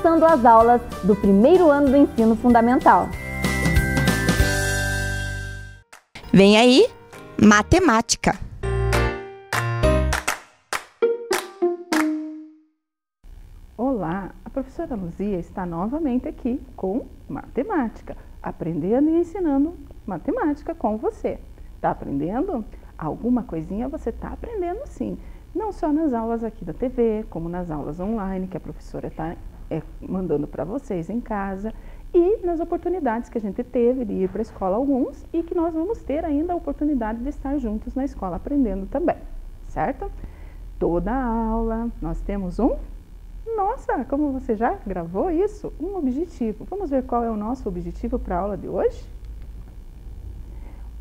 começando as aulas do primeiro ano do ensino fundamental. Vem aí, matemática. Olá, a professora Luzia está novamente aqui com matemática, aprendendo e ensinando matemática com você. Está aprendendo? Alguma coisinha você está aprendendo sim, não só nas aulas aqui da TV, como nas aulas online que a professora está mandando para vocês em casa e nas oportunidades que a gente teve de ir para a escola alguns e que nós vamos ter ainda a oportunidade de estar juntos na escola aprendendo também, certo? Toda aula nós temos Nossa, como você já gravou isso? Um objetivo. Vamos ver qual é o nosso objetivo para a aula de hoje?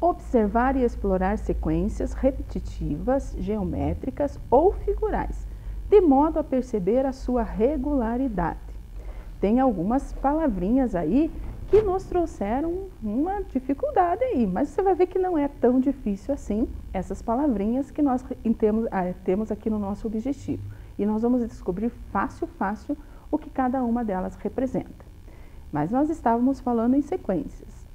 Observar e explorar sequências repetitivas, geométricas ou figurais, de modo a perceber a sua regularidade. Tem algumas palavrinhas aí que nos trouxeram uma dificuldade aí, mas você vai ver que não é tão difícil assim essas palavrinhas que nós temos aqui no nosso objetivo. E nós vamos descobrir fácil o que cada uma delas representa. Mas nós estávamos falando em sequências.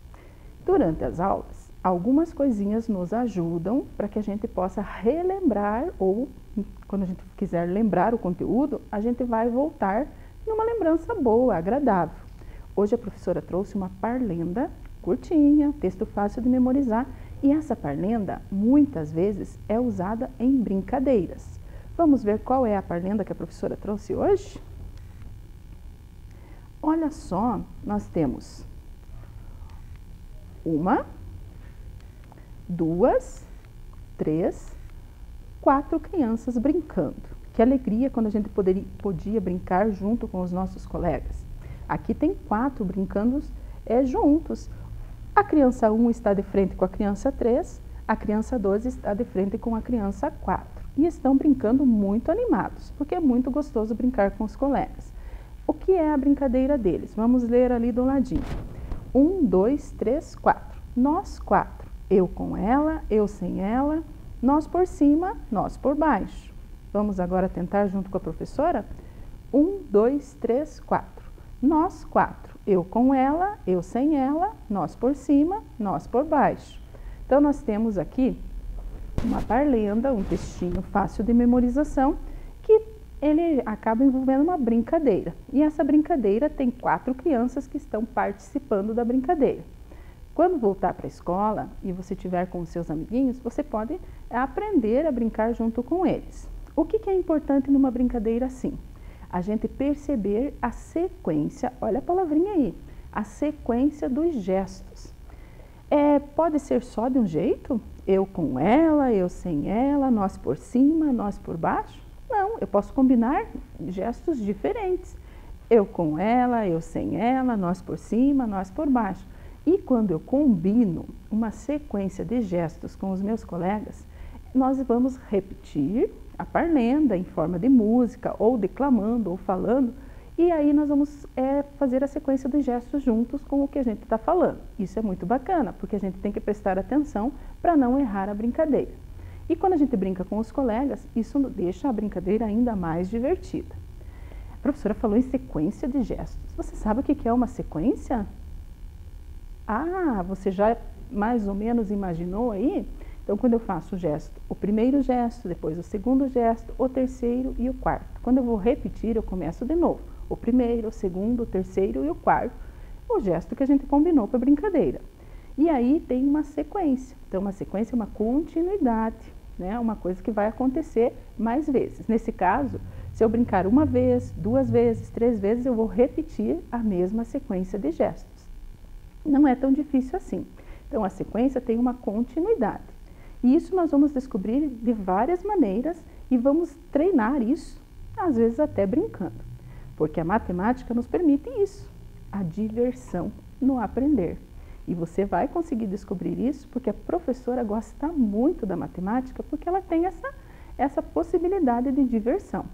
Durante as aulas, algumas coisinhas nos ajudam para que a gente possa relembrar ou, quando a gente quiser lembrar o conteúdo, a gente vai voltar numa lembrança boa, agradável. Hoje a professora trouxe uma parlenda curtinha, texto fácil de memorizar, e essa parlenda muitas vezes é usada em brincadeiras. Vamos ver qual é a parlenda que a professora trouxe hoje? Olha só, nós temos 1, 2, 3, 4 crianças brincando. Que alegria quando a gente podia brincar junto com os nossos colegas. Aqui tem 4 brincando juntos. A criança 1 está de frente com a criança 3, a criança 2 está de frente com a criança 4. E estão brincando muito animados, porque é muito gostoso brincar com os colegas. O que é a brincadeira deles? Vamos ler ali do ladinho. 1, 2, 3, 4. Nós 4. Eu com ela, eu sem ela, nós por cima, nós por baixo. Vamos agora tentar junto com a professora? 1, 2, 3, 4. Nós 4. Eu com ela, eu sem ela, nós por cima, nós por baixo. Então, nós temos aqui uma parlenda, um textinho fácil de memorização, que ele acaba envolvendo uma brincadeira. E essa brincadeira tem 4 crianças que estão participando da brincadeira. Quando voltar para a escola e você estiver com os seus amiguinhos, você pode aprender a brincar junto com eles. O que é importante numa brincadeira assim? A gente perceber a sequência, olha a palavrinha aí, a sequência dos gestos. Pode ser só de um jeito? Eu com ela, eu sem ela, nós por cima, nós por baixo? Não, eu posso combinar gestos diferentes. Eu com ela, eu sem ela, nós por cima, nós por baixo. E quando eu combino uma sequência de gestos com os meus colegas, nós vamos repetir a parlenda em forma de música, ou declamando, ou falando, e aí nós vamos fazer a sequência dos gestos juntos com o que a gente está falando. Isso é muito bacana, porque a gente tem que prestar atenção para não errar a brincadeira. E quando a gente brinca com os colegas, isso deixa a brincadeira ainda mais divertida. A professora falou em sequência de gestos. Você sabe o que é uma sequência? Ah, você já mais ou menos imaginou aí? Então, quando eu faço o gesto, o primeiro gesto, depois o segundo gesto, o terceiro e o quarto. Quando eu vou repetir, eu começo de novo. O primeiro, o segundo, o terceiro e o quarto. O gesto que a gente combinou para a brincadeira. E aí tem uma sequência. Então, uma sequência é uma continuidade, né? Uma coisa que vai acontecer mais vezes. Nesse caso, se eu brincar uma vez, 2 vezes, 3 vezes, eu vou repetir a mesma sequência de gestos. Não é tão difícil assim. Então, a sequência tem uma continuidade. E isso nós vamos descobrir de várias maneiras e vamos treinar isso, às vezes até brincando. Porque a matemática nos permite isso, a diversão no aprender. E você vai conseguir descobrir isso porque a professora gosta muito da matemática, porque ela tem essa possibilidade de diversão.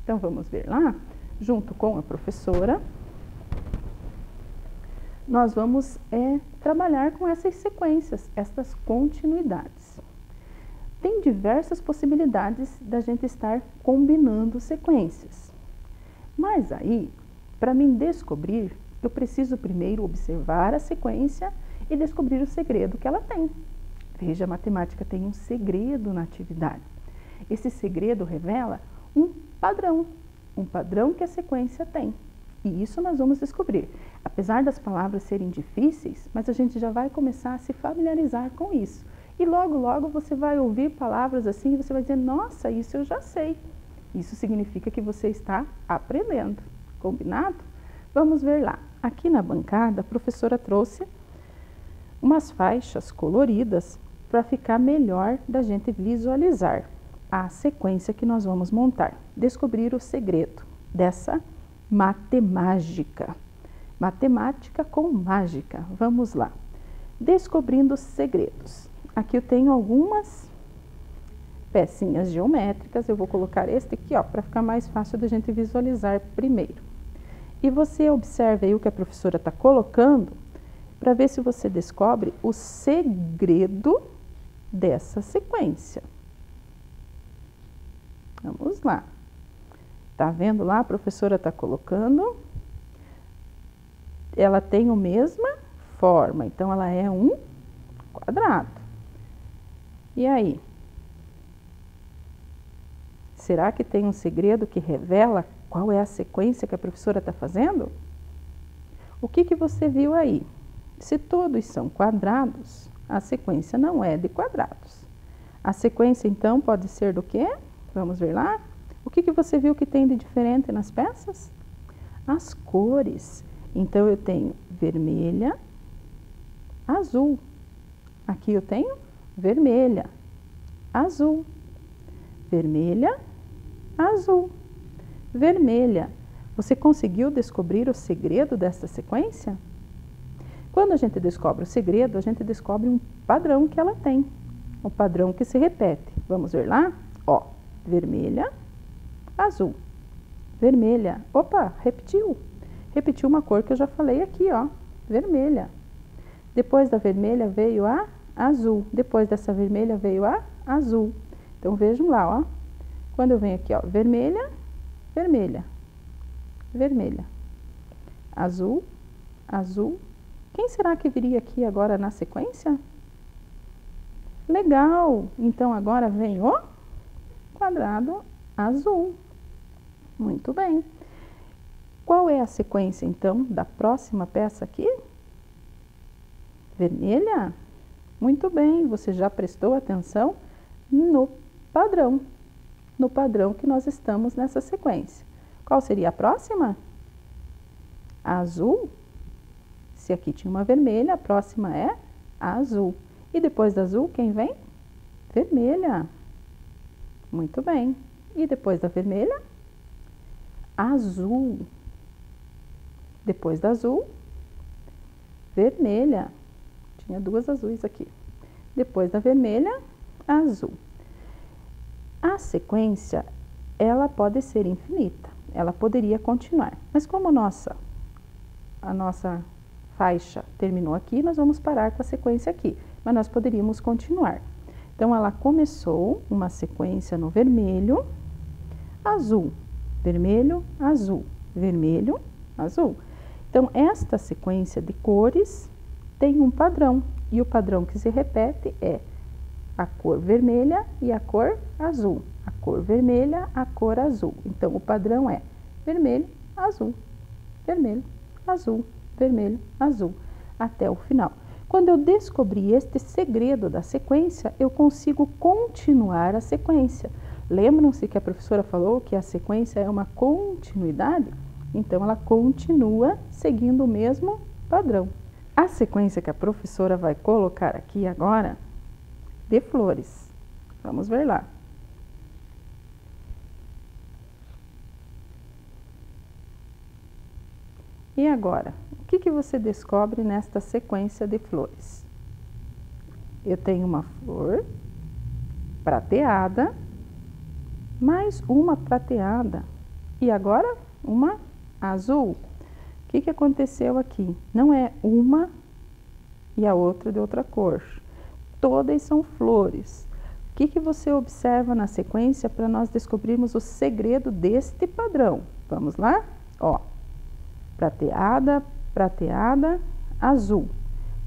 Então, vamos ver lá, junto com a professora, nós vamos trabalhar com essas sequências, essas continuidades. Tem diversas possibilidades da gente estar combinando sequências. Mas aí, Para mim descobrir, eu preciso primeiro observar a sequência e descobrir o segredo que ela tem. Veja, a matemática tem um segredo na atividade. Esse segredo revela um padrão que a sequência tem. E isso nós vamos descobrir. Apesar das palavras serem difíceis, mas a gente já vai começar a se familiarizar com isso. E logo, logo você vai ouvir palavras assim e você vai dizer, nossa, isso eu já sei. Isso significa que você está aprendendo. Combinado? Vamos ver lá. Aqui na bancada, a professora trouxe umas faixas coloridas para ficar melhor da gente visualizar a sequência que nós vamos montar. Descobrir o segredo dessa matemática. Matemática com mágica. Vamos lá. Descobrindo os segredos. Aqui eu tenho algumas pecinhas geométricas. Eu vou colocar este aqui, ó, para ficar mais fácil da gente visualizar primeiro. E você observa aí o que a professora está colocando para ver se você descobre o segredo dessa sequência. Vamos lá. Tá vendo lá? A professora está colocando. Ela tem a mesma forma, então ela é um quadrado. E aí? Será que tem um segredo que revela qual é a sequência que a professora está fazendo? O que você viu aí? Se todos são quadrados, a sequência não é de quadrados. A sequência, então, pode ser do quê? Vamos ver lá. O que você viu que tem de diferente nas peças? As cores. Então, eu tenho vermelha, azul. Aqui eu tenho vermelha, azul, vermelha, azul, vermelha. Você conseguiu descobrir o segredo dessa sequência? Quando a gente descobre o segredo, a gente descobre um padrão que ela tem. Um padrão que se repete. Vamos ver lá? Ó, vermelha, azul, vermelha. Opa, repetiu. Repetiu uma cor que eu já falei aqui, ó, vermelha. Depois da vermelha veio a azul. Depois dessa vermelha veio a azul. Então, vejam lá, ó. Quando eu venho aqui, ó, vermelha, vermelha, vermelha, azul, azul. Quem será que viria aqui agora na sequência? Legal! Então, agora vem o quadrado azul. Muito bem. Qual é a sequência, então, da próxima peça aqui? Vermelha? Muito bem, você já prestou atenção no padrão que nós estamos nessa sequência. Qual seria a próxima? Azul. Se aqui tinha uma vermelha, a próxima é azul. E depois da azul, quem vem? Vermelha. Muito bem. E depois da vermelha? Azul. Depois da azul, vermelha. Tinha duas azuis aqui. Depois da vermelha, azul. A sequência, ela pode ser infinita. Ela poderia continuar. Mas como a nossa faixa terminou aqui, nós vamos parar com a sequência aqui. Mas nós poderíamos continuar. Então, ela começou uma sequência no vermelho, azul, vermelho, azul, vermelho, azul. Então, esta sequência de cores tem um padrão. E o padrão que se repete é a cor vermelha e a cor azul. A cor vermelha, a cor azul. Então, o padrão é vermelho, azul, vermelho, azul, vermelho, azul, até o final. Quando eu descobri este segredo da sequência, eu consigo continuar a sequência. Lembram-se que a professora falou que a sequência é uma continuidade? Então, ela continua seguindo o mesmo padrão. A sequência que a professora vai colocar aqui agora, de flores. Vamos ver lá. E agora, o que você descobre nesta sequência de flores? Eu tenho uma flor prateada, mais uma prateada. E agora, uma azul. O que aconteceu aqui? Não é uma e a outra de outra cor. Todas são flores. O que você observa na sequência para nós descobrirmos o segredo deste padrão? Vamos lá? Ó, prateada, prateada, azul,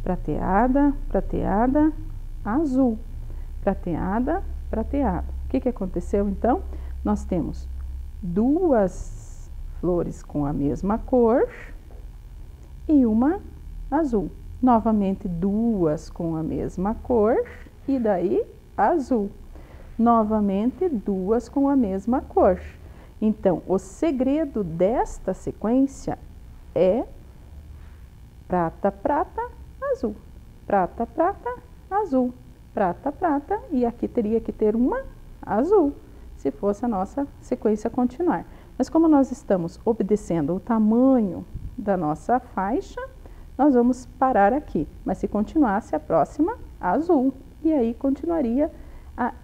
prateada, prateada, azul, prateada, prateada. O que aconteceu então? Nós temos duas flores com a mesma cor e uma azul. Novamente duas com a mesma cor e daí azul. Novamente duas com a mesma cor. Então, o segredo desta sequência é prata, prata, azul, prata, prata, azul, prata, prata, e aqui teria que ter uma azul, se fosse a nossa sequência continuar. Mas como nós estamos obedecendo o tamanho da nossa faixa, nós vamos parar aqui. Mas se continuasse a próxima, azul, e aí continuaria,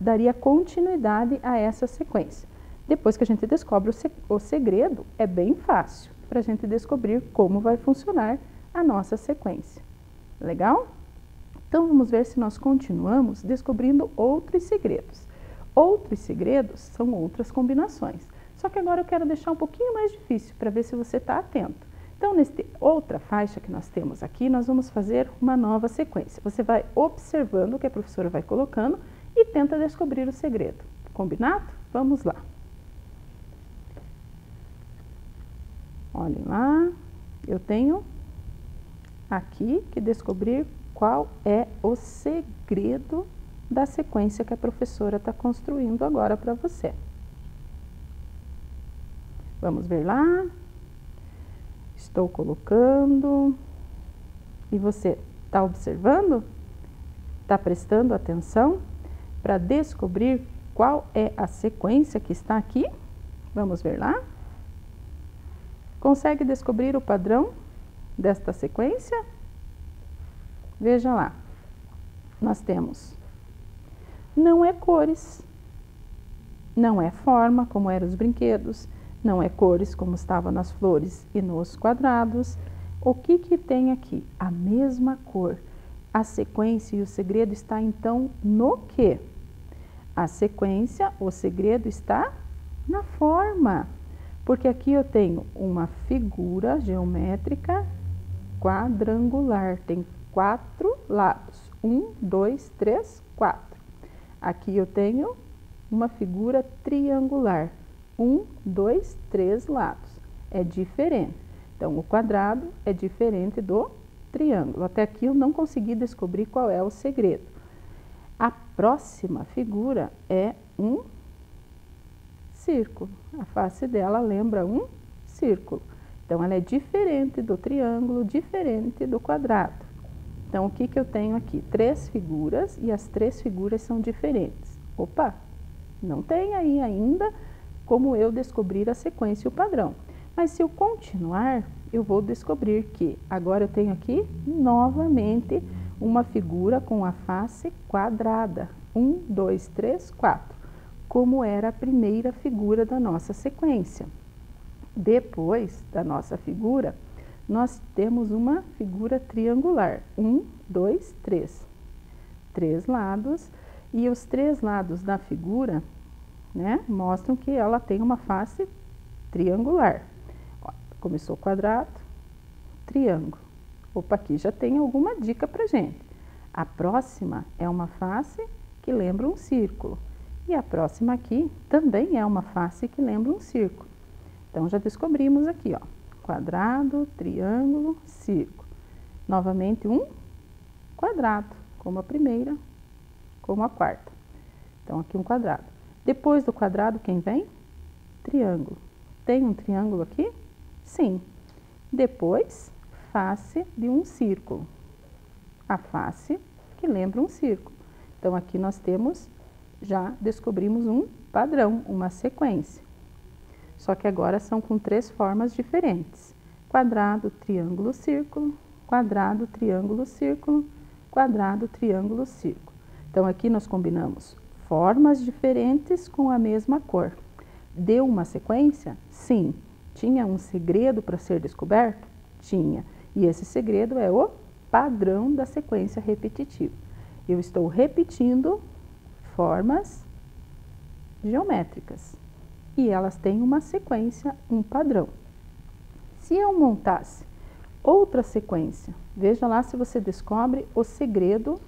daria continuidade a essa sequência. Depois que a gente descobre o segredo, é bem fácil para a gente descobrir como vai funcionar a nossa sequência. Legal? Então, vamos ver se nós continuamos descobrindo outros segredos. Outros segredos são outras combinações. Só que agora eu quero deixar um pouquinho mais difícil para ver se você está atento. Então, nesta outra faixa que nós temos aqui, nós vamos fazer uma nova sequência. Você vai observando o que a professora vai colocando e tenta descobrir o segredo. Combinado? Vamos lá. Olhem lá, eu tenho aqui que descobrir qual é o segredo da sequência que a professora está construindo agora para você. Vamos ver lá. Estou colocando. E você está observando? Está prestando atenção para descobrir qual é a sequência que está aqui? Vamos ver lá. Consegue descobrir o padrão desta sequência? Veja lá. Nós temos, não é cores, não é forma como eram os brinquedos, não é cores como estava nas flores e nos quadrados. O que tem aqui? A mesma cor. A sequência e o segredo está então no quê? A sequência, o segredo está na forma. Porque aqui eu tenho uma figura geométrica quadrangular, tem 4 lados, 1, 2, 3, 4. Aqui eu tenho uma figura triangular, 1, 2, 3 lados, é diferente. Então, o quadrado é diferente do triângulo. Até aqui eu não consegui descobrir qual é o segredo. A próxima figura é um círculo. A face dela lembra um círculo. Então, ela é diferente do triângulo, diferente do quadrado. Então, o que eu tenho aqui? 3 figuras e as 3 figuras são diferentes. Opa, não tem aí ainda como eu descobrir a sequência e o padrão. Mas se eu continuar, eu vou descobrir que agora eu tenho aqui novamente uma figura com a face quadrada. 1, 2, 3, 4. Como era a primeira figura da nossa sequência. Depois da nossa figura, nós temos uma figura triangular. 1, 2, 3. 3 lados. E os 3 lados da figura, né, mostram que ela tem uma face triangular. Ó, começou quadrado, triângulo. Opa, aqui já tem alguma dica pra gente. A próxima é uma face que lembra um círculo. E a próxima aqui também é uma face que lembra um círculo. Então, já descobrimos aqui, ó, quadrado, triângulo, círculo. Novamente, um quadrado, como a primeira, como a quarta. Então, aqui um quadrado. Depois do quadrado, quem vem? Triângulo. Tem um triângulo aqui? Sim. Depois, face de um círculo. A face que lembra um círculo. Então, aqui nós temos, já descobrimos um padrão, uma sequência. Só que agora são com 3 formas diferentes. Quadrado, triângulo, círculo, quadrado, triângulo, círculo, quadrado, triângulo, círculo. Então, aqui nós combinamos formas diferentes com a mesma cor. Deu uma sequência? Sim. Tinha um segredo para ser descoberto? Tinha. E esse segredo é o padrão da sequência repetitiva. Eu estou repetindo formas geométricas. E elas têm uma sequência, um padrão. Se eu montasse outra sequência, veja lá se você descobre o segredo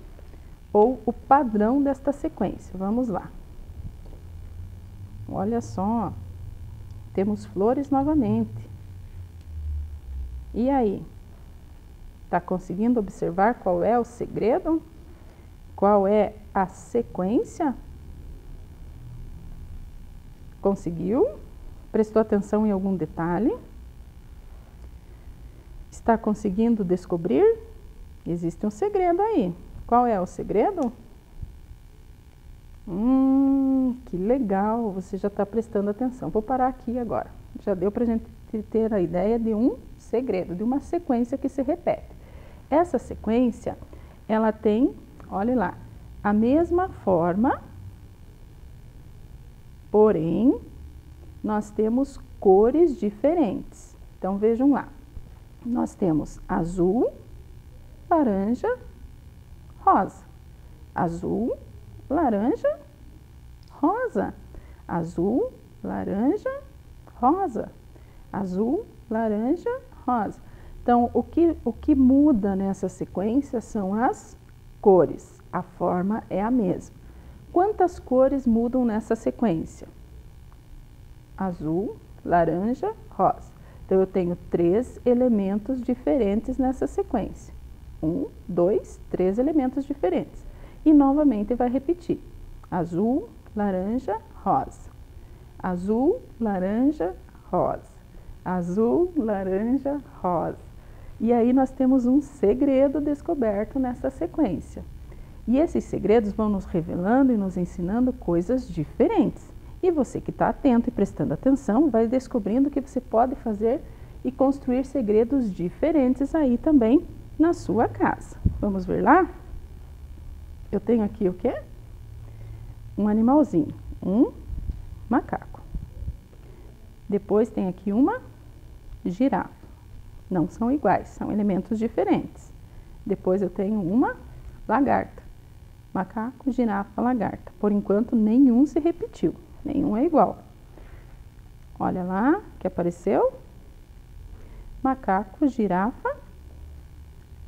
ou o padrão desta sequência. Vamos lá. Olha só, temos flores novamente. E aí? Está conseguindo observar qual é o segredo? Qual é a sequência? Conseguiu? Prestou atenção em algum detalhe? Está conseguindo descobrir? Existe um segredo aí. Qual é o segredo? Que legal! Você já está prestando atenção. Vou parar aqui agora. Já deu para a gente ter a ideia de um segredo, de uma sequência que se repete. Essa sequência, ela tem, olha lá, a mesma forma, porém, nós temos cores diferentes. Então, vejam lá. Nós temos azul, laranja, rosa. Azul, laranja, rosa. Azul, laranja, rosa. Azul, laranja, rosa. Então, o que muda nessa sequência são as cores. A forma é a mesma. Quantas cores mudam nessa sequência? Azul, laranja, rosa. Então, eu tenho 3 elementos diferentes nessa sequência. 1, 2, 3 elementos diferentes. E novamente vai repetir. Azul, laranja, rosa. Azul, laranja, rosa. Azul, laranja, rosa. E aí nós temos um segredo descoberto nessa sequência. E esses segredos vão nos revelando e nos ensinando coisas diferentes. E você que está atento e prestando atenção, vai descobrindo que você pode fazer e construir segredos diferentes aí também na sua casa. Vamos ver lá? Eu tenho aqui o quê? Um animalzinho, um macaco. Depois tem aqui uma girafa. Não são iguais, são elementos diferentes. Depois eu tenho uma lagarta. Macaco, girafa, lagarta. Por enquanto, nenhum se repetiu. Nenhum é igual. Olha lá, que apareceu. Macaco, girafa,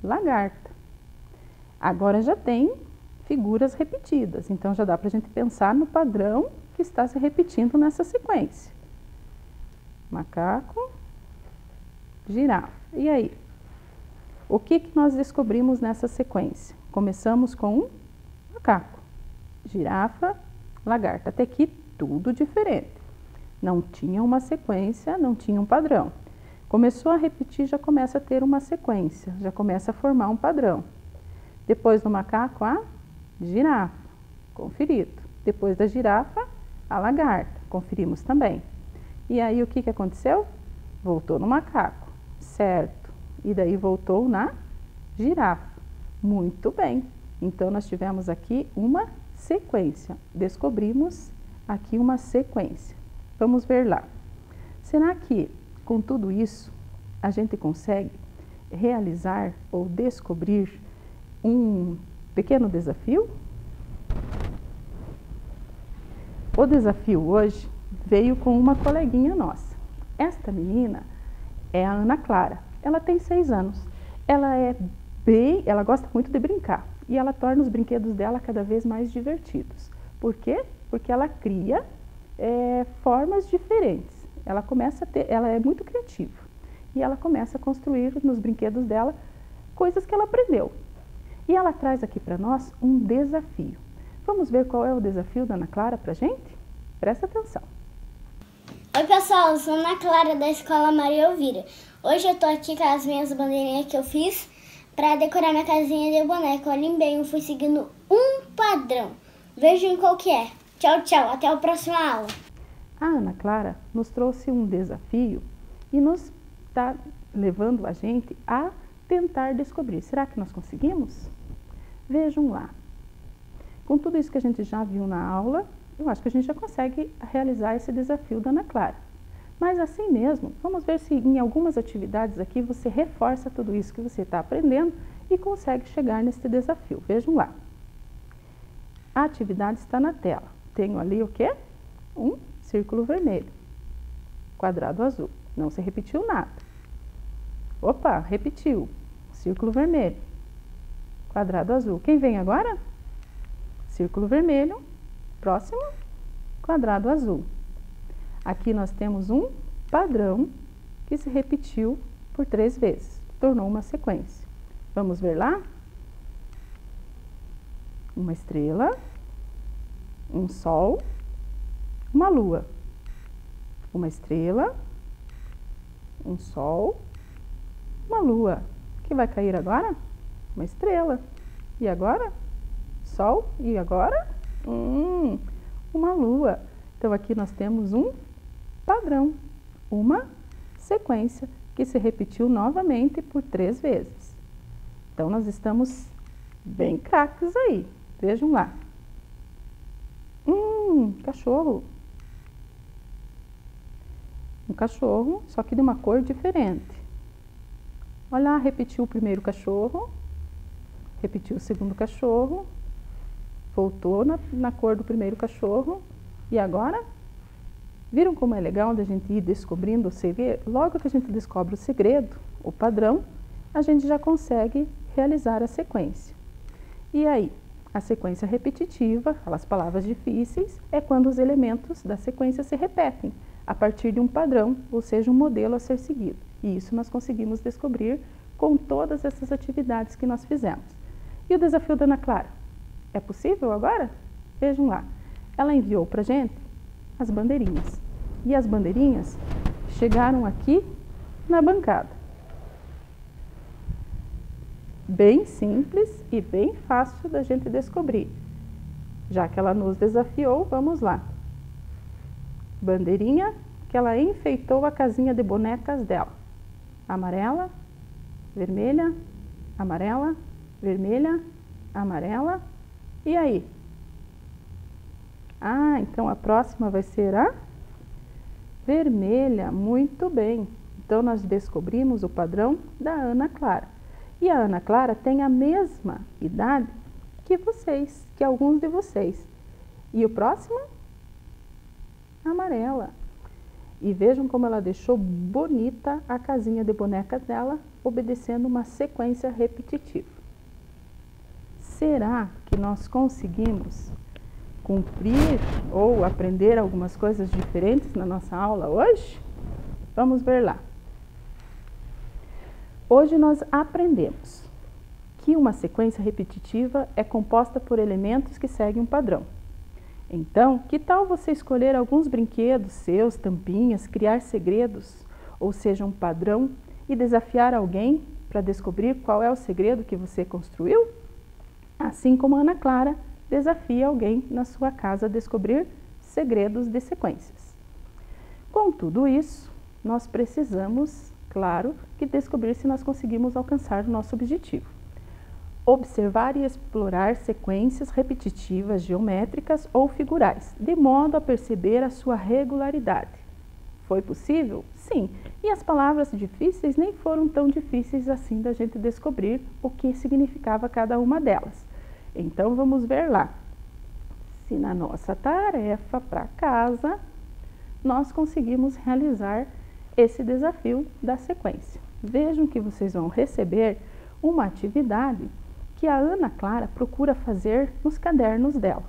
lagarta. Agora já tem figuras repetidas. Então, já dá para a gente pensar no padrão que está se repetindo nessa sequência. Macaco, girafa. E aí? O que nós descobrimos nessa sequência? Começamos com um macaco, girafa, lagarta. Até aqui tudo diferente. Não tinha uma sequência, não tinha um padrão. Começou a repetir, já começa a ter uma sequência, já começa a formar um padrão. Depois do macaco, a girafa, conferido. Depois da girafa, a lagarta, conferimos também. E aí o que aconteceu? Voltou no macaco, certo. E daí voltou na girafa. Muito bem. Então, nós tivemos aqui uma sequência. Descobrimos aqui uma sequência. Vamos ver lá. Será que, com tudo isso, a gente consegue realizar ou descobrir um pequeno desafio? O desafio hoje veio com uma coleguinha nossa. Esta menina é a Ana Clara. Ela tem 6 anos. Ela gosta muito de brincar e ela torna os brinquedos dela cada vez mais divertidos. Por quê? Porque ela cria formas diferentes. Ela é muito criativa e ela começa a construir nos brinquedos dela coisas que ela aprendeu. E ela traz aqui para nós um desafio. Vamos ver qual é o desafio da Ana Clara para a gente? Presta atenção. Oi pessoal, eu sou a Ana Clara da Escola Maria Elvira. Hoje eu tô aqui com as minhas bandeirinhas que eu fiz para decorar minha casinha de boneca. Olhem bem, eu fui seguindo um padrão. Vejam qual que é. Tchau, tchau. Até a próxima aula. A Ana Clara nos trouxe um desafio e nos está levando a gente a tentar descobrir. Será que nós conseguimos? Vejam lá. Com tudo isso que a gente já viu na aula, eu acho que a gente já consegue realizar esse desafio da Ana Clara. Mas assim mesmo, vamos ver se em algumas atividades aqui você reforça tudo isso que você está aprendendo e consegue chegar nesse desafio. Vejam lá. A atividade está na tela. Tenho ali o quê? Um círculo vermelho, quadrado azul. Não se repetiu nada. Opa, repetiu. Círculo vermelho, quadrado azul. Quem vem agora? Círculo vermelho, próximo, quadrado azul. Aqui nós temos um padrão que se repetiu por 3 vezes, tornou uma sequência. Vamos ver lá? Uma estrela, um sol, uma lua. Uma estrela, um sol, uma lua. O que vai cair agora? Uma estrela. E agora? Sol. E agora? Uma lua. Então aqui nós temos um padrão, uma sequência que se repetiu novamente por 3 vezes. Então nós estamos bem craques aí. Vejam lá. Cachorro. Um cachorro, só que de uma cor diferente. Olha lá, repetiu o primeiro cachorro, repetiu o segundo cachorro, voltou na cor do primeiro cachorro. E agora, viram como é legal da gente ir descobrindo o segredo? Logo que a gente descobre o segredo, o padrão, a gente já consegue realizar a sequência. E aí, a sequência repetitiva, aquelas palavras difíceis, é quando os elementos da sequência se repetem a partir de um padrão, ou seja, um modelo a ser seguido. E isso nós conseguimos descobrir com todas essas atividades que nós fizemos. E o desafio da Ana Clara? É possível agora? Vejam lá. Ela enviou para a gente as bandeirinhas. E as bandeirinhas chegaram aqui na bancada. Bem simples e bem fácil da gente descobrir. Já que ela nos desafiou, vamos lá. Bandeirinha que ela enfeitou a casinha de bonecas dela. Amarela, vermelha, amarela, vermelha, amarela. E aí? Então a próxima vai ser a vermelha. Muito bem. Então nós descobrimos o padrão da Ana Clara. E a Ana Clara tem a mesma idade que vocês, que alguns de vocês. E o próximo? Amarela. E vejam como ela deixou bonita a casinha de bonecas dela, obedecendo uma sequência repetitiva. Será que nós conseguimos cumprir ou aprender algumas coisas diferentes na nossa aula hoje? Vamos ver lá. Hoje nós aprendemos que uma sequência repetitiva é composta por elementos que seguem um padrão. Então, que tal você escolher alguns brinquedos seus, tampinhas, criar segredos, ou seja, um padrão, e desafiar alguém para descobrir qual é o segredo que você construiu? Assim como a Ana Clara desafia alguém na sua casa a descobrir segredos de sequências. Com tudo isso, nós precisamos, claro, que descobrir se nós conseguimos alcançar o nosso objetivo. Observar e explorar sequências repetitivas, geométricas ou figurais, de modo a perceber a sua regularidade. Foi possível? Sim. E as palavras difíceis nem foram tão difíceis assim da gente descobrir o que significava cada uma delas. Então vamos ver lá. Se na nossa tarefa para casa, nós conseguimos realizar esse desafio da sequência. Vejam que vocês vão receber uma atividade que a Ana Clara procura fazer nos cadernos dela.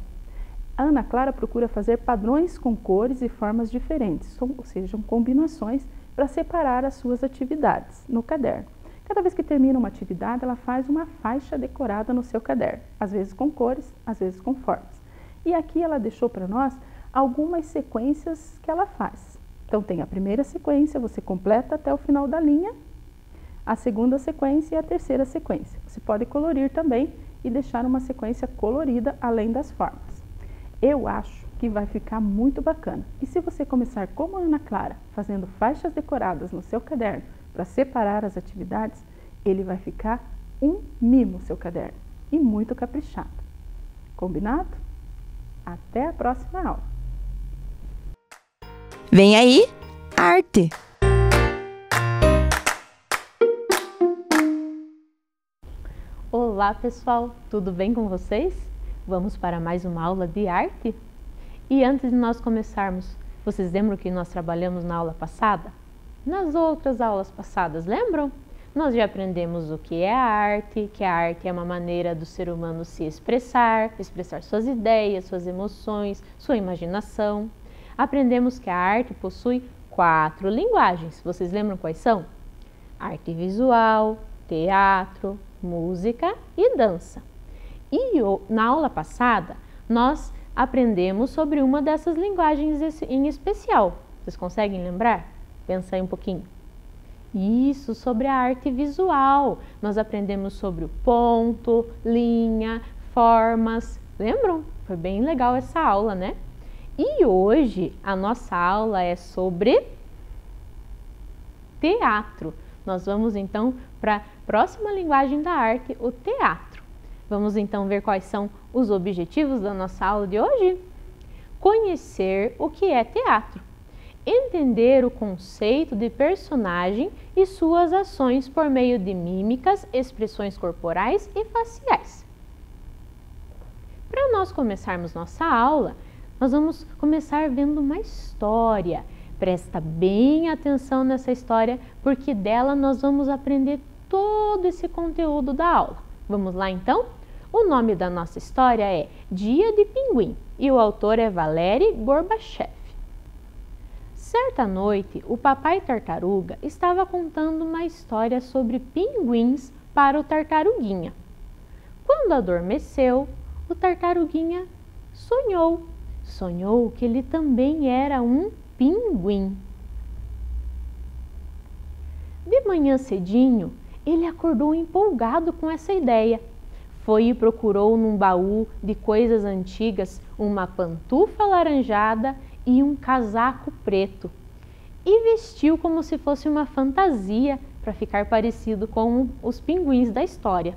A Ana Clara procura fazer padrões com cores e formas diferentes, ou seja, combinações para separar as suas atividades no caderno. Cada vez que termina uma atividade, ela faz uma faixa decorada no seu caderno, às vezes com cores, às vezes com formas. E aqui ela deixou para nós algumas sequências que ela faz. Então tem a primeira sequência, você completa até o final da linha, a segunda sequência e a terceira sequência. Você pode colorir também e deixar uma sequência colorida além das formas. Eu acho que vai ficar muito bacana. E se você começar como a Ana Clara, fazendo faixas decoradas no seu caderno para separar as atividades, ele vai ficar um mimo, seu caderno, e muito caprichado. Combinado? Até a próxima aula. Vem aí, arte! Olá pessoal, tudo bem com vocês? Vamos para mais uma aula de arte? E antes de nós começarmos, vocês lembram que nós trabalhamos na aula passada? Nas outras aulas passadas, lembram? nós já aprendemos o que é a arte, que a arte é uma maneira do ser humano se expressar suas ideias, suas emoções, sua imaginação. Aprendemos que a arte possui 4 linguagens. Vocês lembram quais são? Arte visual, teatro, música e dança. E na aula passada, nós aprendemos sobre uma dessas linguagens em especial. Vocês conseguem lembrar? Pensa aí um pouquinho. Isso, sobre a arte visual. Nós aprendemos sobre o ponto, linha, formas. Lembram? Foi bem legal essa aula, né? E hoje a nossa aula é sobre teatro. Nós vamos então para a próxima linguagem da arte, o teatro. Vamos então ver quais são os objetivos da nossa aula de hoje? Conhecer o que é teatro. Entender o conceito de personagem e suas ações por meio de mímicas, expressões corporais e faciais. Para nós começarmos nossa aula, nós vamos começar vendo uma história. Presta bem atenção nessa história, porque dela nós vamos aprender todo esse conteúdo da aula. Vamos lá então? O nome da nossa história é Dia de Pinguim e o autor é Valery Gorbachev. Certa noite, o papai tartaruga estava contando uma história sobre pinguins para o tartaruguinha. Quando adormeceu, o tartaruguinha sonhou que ele também era um pinguim. De manhã cedinho, ele acordou empolgado com essa ideia. Foi e procurou num baú de coisas antigas uma pantufa alaranjada e um casaco preto. E vestiu como se fosse uma fantasia para ficar parecido com os pinguins da história.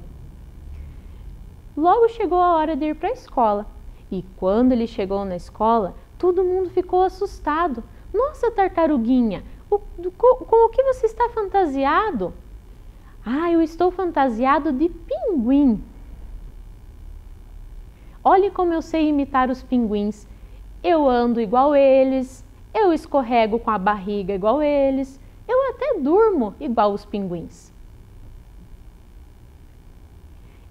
Logo chegou a hora de ir para a escola. E quando ele chegou na escola, todo mundo ficou assustado. Nossa, tartaruguinha, com o que você está fantasiado? Ah, eu estou fantasiado de pinguim. Olhe como eu sei imitar os pinguins. Eu ando igual eles, eu escorrego com a barriga igual eles, eu até durmo igual os pinguins.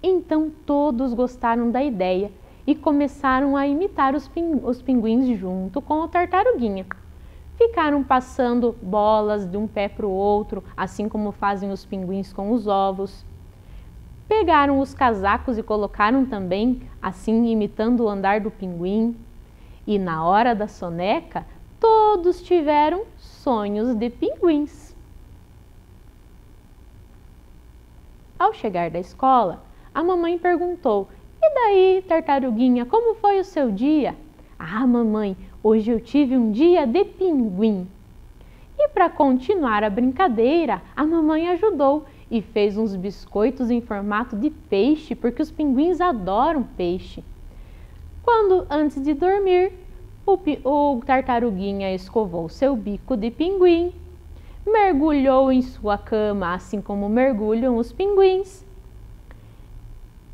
Então todos gostaram da ideia e começaram a imitar os pinguins junto com o tartaruguinha. Ficaram passando bolas de um pé para o outro, assim como fazem os pinguins com os ovos. Pegaram os casacos e colocaram também, assim imitando o andar do pinguim. E na hora da soneca, todos tiveram sonhos de pinguins. Ao chegar da escola, a mamãe perguntou: "E daí, tartaruguinha, como foi o seu dia?" "Ah, mamãe, hoje eu tive um dia de pinguim." E para continuar a brincadeira, a mamãe ajudou e fez uns biscoitos em formato de peixe, porque os pinguins adoram peixe. Quando, antes de dormir, o tartaruguinha escovou seu bico de pinguim, mergulhou em sua cama, assim como mergulham os pinguins.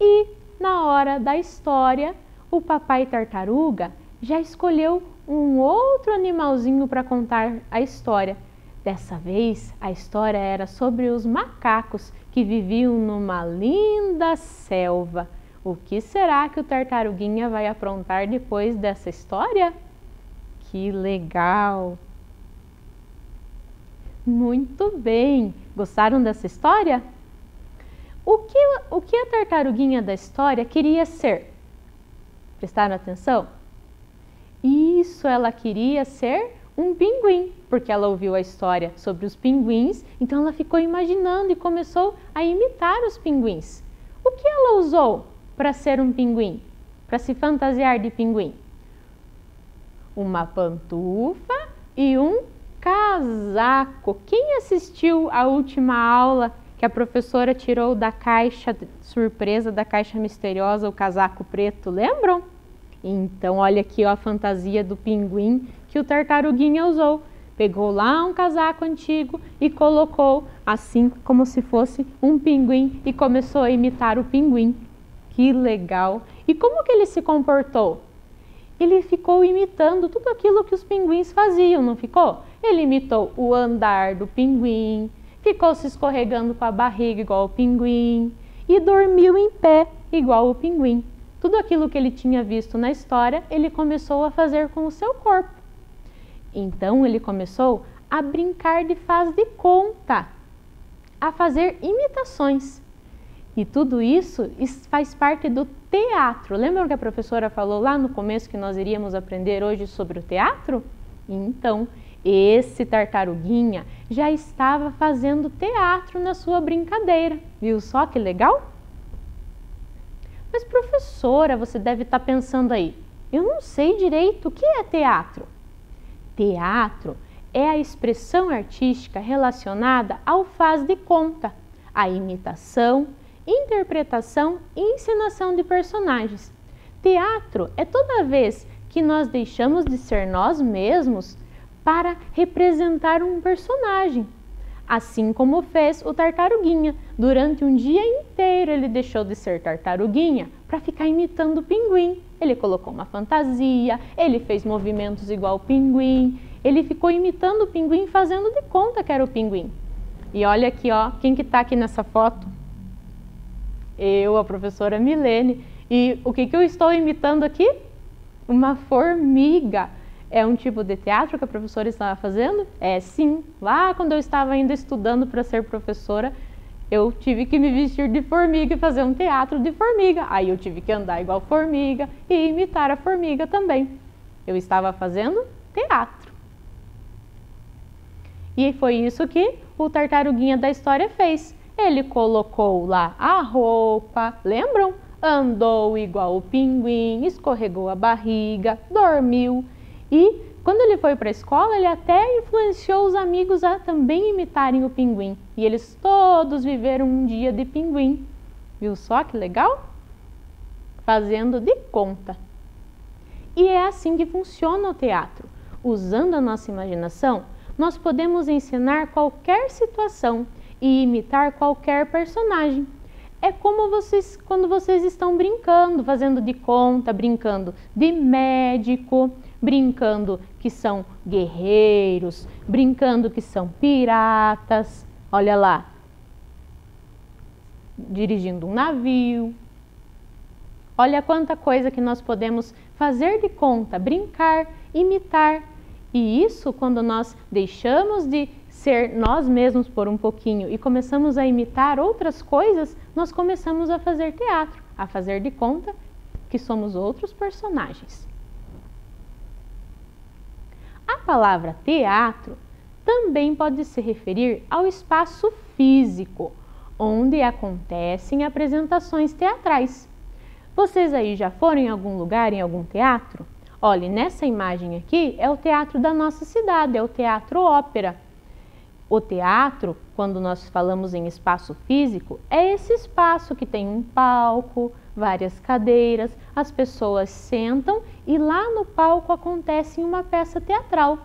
E, na hora da história, o papai tartaruga já escolheu um outro animalzinho para contar a história. Dessa vez, a história era sobre os macacos que viviam numa linda selva. O que será que o tartaruguinha vai aprontar depois dessa história? Que legal! Muito bem! Gostaram dessa história? O que a tartaruguinha da história queria ser? Prestaram atenção? Isso, ela queria ser um pinguim, porque ela ouviu a história sobre os pinguins, então ela ficou imaginando e começou a imitar os pinguins. O que ela usou para ser um pinguim? Para se fantasiar de pinguim? Uma pantufa e um casaco. Quem assistiu à última aula que a professora tirou da caixa surpresa, da caixa misteriosa, o casaco preto, lembram? Então, olha aqui ó, a fantasia do pinguim que o tartaruguinha usou. Pegou lá um casaco antigo e colocou assim como se fosse um pinguim e começou a imitar o pinguim. Que legal! E como que ele se comportou? Ele ficou imitando tudo aquilo que os pinguins faziam, não ficou? Ele imitou o andar do pinguim, ficou se escorregando com a barriga igual o pinguim e dormiu em pé igual o pinguim. Tudo aquilo que ele tinha visto na história, ele começou a fazer com o seu corpo. Então ele começou a brincar de faz de conta, a fazer imitações. E tudo isso faz parte do teatro. Lembram que a professora falou lá no começo que nós iríamos aprender hoje sobre o teatro? Então, esse tartaruguinha já estava fazendo teatro na sua brincadeira. Viu só que legal? Mas professora, você deve estar pensando aí, eu não sei direito o que é teatro. Teatro é a expressão artística relacionada ao faz de conta, a imitação, interpretação e encenação de personagens. Teatro é toda vez que nós deixamos de ser nós mesmos para representar um personagem. Assim como fez o tartaruguinha. Durante um dia inteiro ele deixou de ser tartaruguinha para ficar imitando o pinguim. Ele colocou uma fantasia, ele fez movimentos igual o pinguim, ele ficou imitando o pinguim, fazendo de conta que era o pinguim. E olha aqui, ó, quem que tá aqui nessa foto? Eu, a professora Milene. E o que eu estou imitando aqui? Uma formiga. É um tipo de teatro que a professora estava fazendo? É sim. Lá quando eu estava ainda estudando para ser professora, eu tive que me vestir de formiga e fazer um teatro de formiga. Aí eu tive que andar igual formiga e imitar a formiga também. Eu estava fazendo teatro. E foi isso que o tartaruguinha da história fez. Ele colocou lá a roupa, lembram? Andou igual o pinguim, escorregou a barriga, dormiu. E quando ele foi para a escola, ele até influenciou os amigos a também imitarem o pinguim. E eles todos viveram um dia de pinguim. Viu só que legal? Fazendo de conta. E é assim que funciona o teatro. Usando a nossa imaginação, nós podemos encenar qualquer situação e imitar qualquer personagem. É como quando vocês estão brincando, fazendo de conta, brincando de médico, brincando que são guerreiros, brincando que são piratas, olha lá, dirigindo um navio. Olha quanta coisa que nós podemos fazer de conta, brincar, imitar. E isso quando nós deixamos de ser nós mesmos por um pouquinho e começamos a imitar outras coisas, nós começamos a fazer teatro, a fazer de conta que somos outros personagens. A palavra teatro também pode se referir ao espaço físico, onde acontecem apresentações teatrais. Vocês aí já foram em algum lugar, em algum teatro? Olhe, nessa imagem aqui é o teatro da nossa cidade, é o Teatro Ópera. O teatro, quando nós falamos em espaço físico, é esse espaço que tem um palco, várias cadeiras, as pessoas sentam e lá no palco acontece uma peça teatral.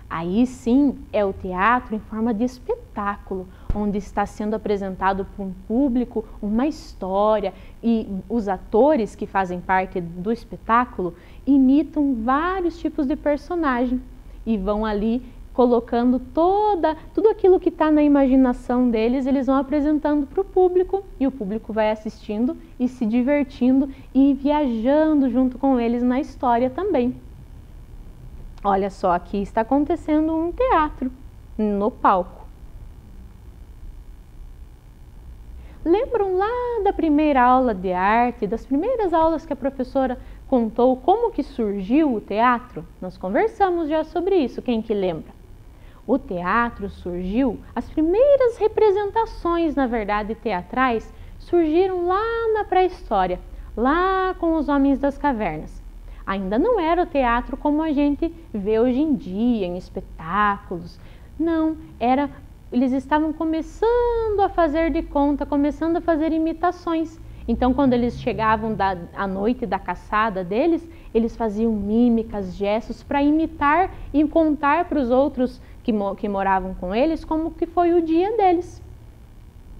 Aí sim é o teatro em forma de espetáculo, onde está sendo apresentado para um público uma história e os atores que fazem parte do espetáculo imitam vários tipos de personagem e vão ali colocando tudo aquilo que está na imaginação deles, eles vão apresentando para o público e o público vai assistindo e se divertindo e viajando junto com eles na história também. Olha só, aqui está acontecendo um teatro no palco. Lembram lá da primeira aula de arte, das primeiras aulas que a professora contou como que surgiu o teatro? Nós conversamos já sobre isso, quem que lembra? O teatro surgiu, as primeiras representações, na verdade, teatrais, surgiram lá na pré-história, lá com os homens das cavernas. Ainda não era o teatro como a gente vê hoje em dia, em espetáculos. Não, eles estavam começando a fazer de conta, começando a fazer imitações. Então, quando eles chegavam à noite da caçada deles, eles faziam mímicas, gestos para imitar e contar para os outros que moravam com eles como que foi o dia deles.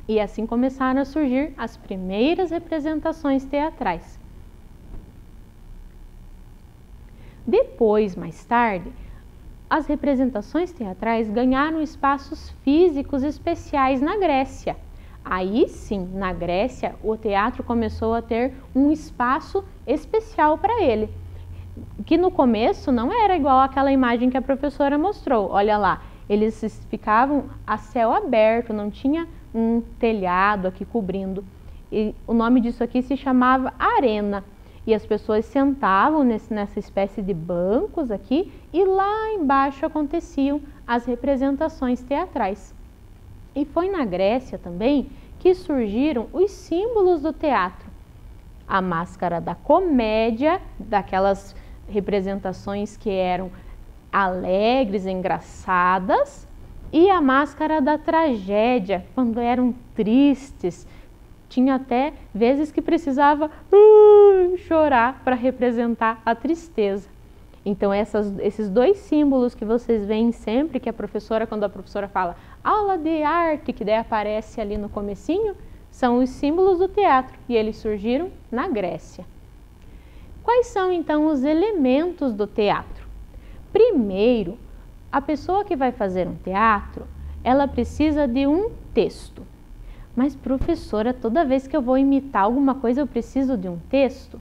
E assim começaram a surgir as primeiras representações teatrais. Depois, mais tarde, as representações teatrais ganharam espaços físicos especiais na Grécia. Aí sim, na Grécia, o teatro começou a ter um espaço especial para ele, que no começo não era igual àquela imagem que a professora mostrou. Olha lá, eles ficavam a céu aberto, não tinha um telhado aqui cobrindo. E o nome disso aqui se chamava arena. E as pessoas sentavam nessa espécie de bancos aqui e lá embaixo aconteciam as representações teatrais. E foi na Grécia também que surgiram os símbolos do teatro. A máscara da comédia, daquelas representações que eram alegres, engraçadas, e a máscara da tragédia, quando eram tristes. Tinha até vezes que precisava chorar para representar a tristeza. Então esses dois símbolos que vocês veem sempre, que a professora, quando a professora fala aula de arte, que daí aparece ali no comecinho, são os símbolos do teatro e eles surgiram na Grécia. Quais são então os elementos do teatro? Primeiro, a pessoa que vai fazer um teatro, ela precisa de um texto. Mas professora, toda vez que eu vou imitar alguma coisa eu preciso de um texto?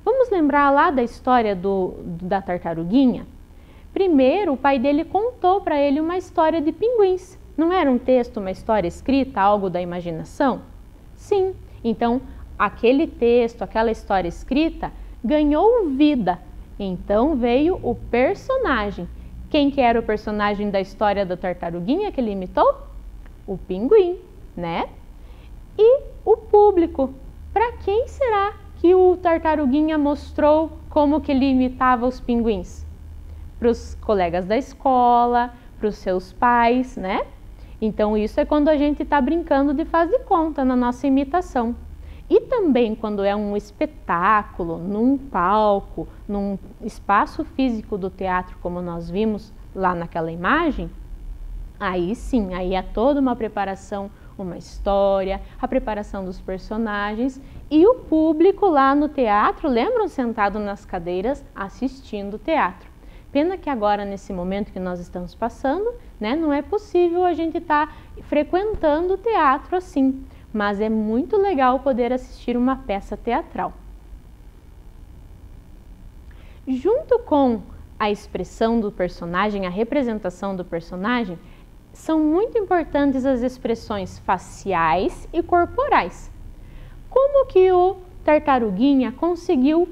Vamos lembrar lá da história da tartaruguinha? Primeiro, o pai dele contou para ele uma história de pinguins. Não era um texto, uma história escrita, algo da imaginação? Sim, então aquele texto, aquela história escrita ganhou vida. Então veio o personagem. Quem que era o personagem da história da tartaruguinha que ele imitou? O pinguim, né? E o público. Para quem será que o tartaruguinha mostrou como que ele imitava os pinguins? Para os colegas da escola, para os seus pais, né? Então isso é quando a gente está brincando de faz de conta na nossa imitação. E também quando é um espetáculo, num palco, num espaço físico do teatro, como nós vimos lá naquela imagem, aí sim, aí é toda uma preparação, uma história, a preparação dos personagens e o público lá no teatro, lembram, sentado nas cadeiras assistindo o teatro. Pena que agora, nesse momento que nós estamos passando, né, não é possível a gente estar frequentando o teatro assim, mas é muito legal poder assistir uma peça teatral. Junto com a expressão do personagem, a representação do personagem, são muito importantes as expressões faciais e corporais. Como que o tartaruguinha conseguiu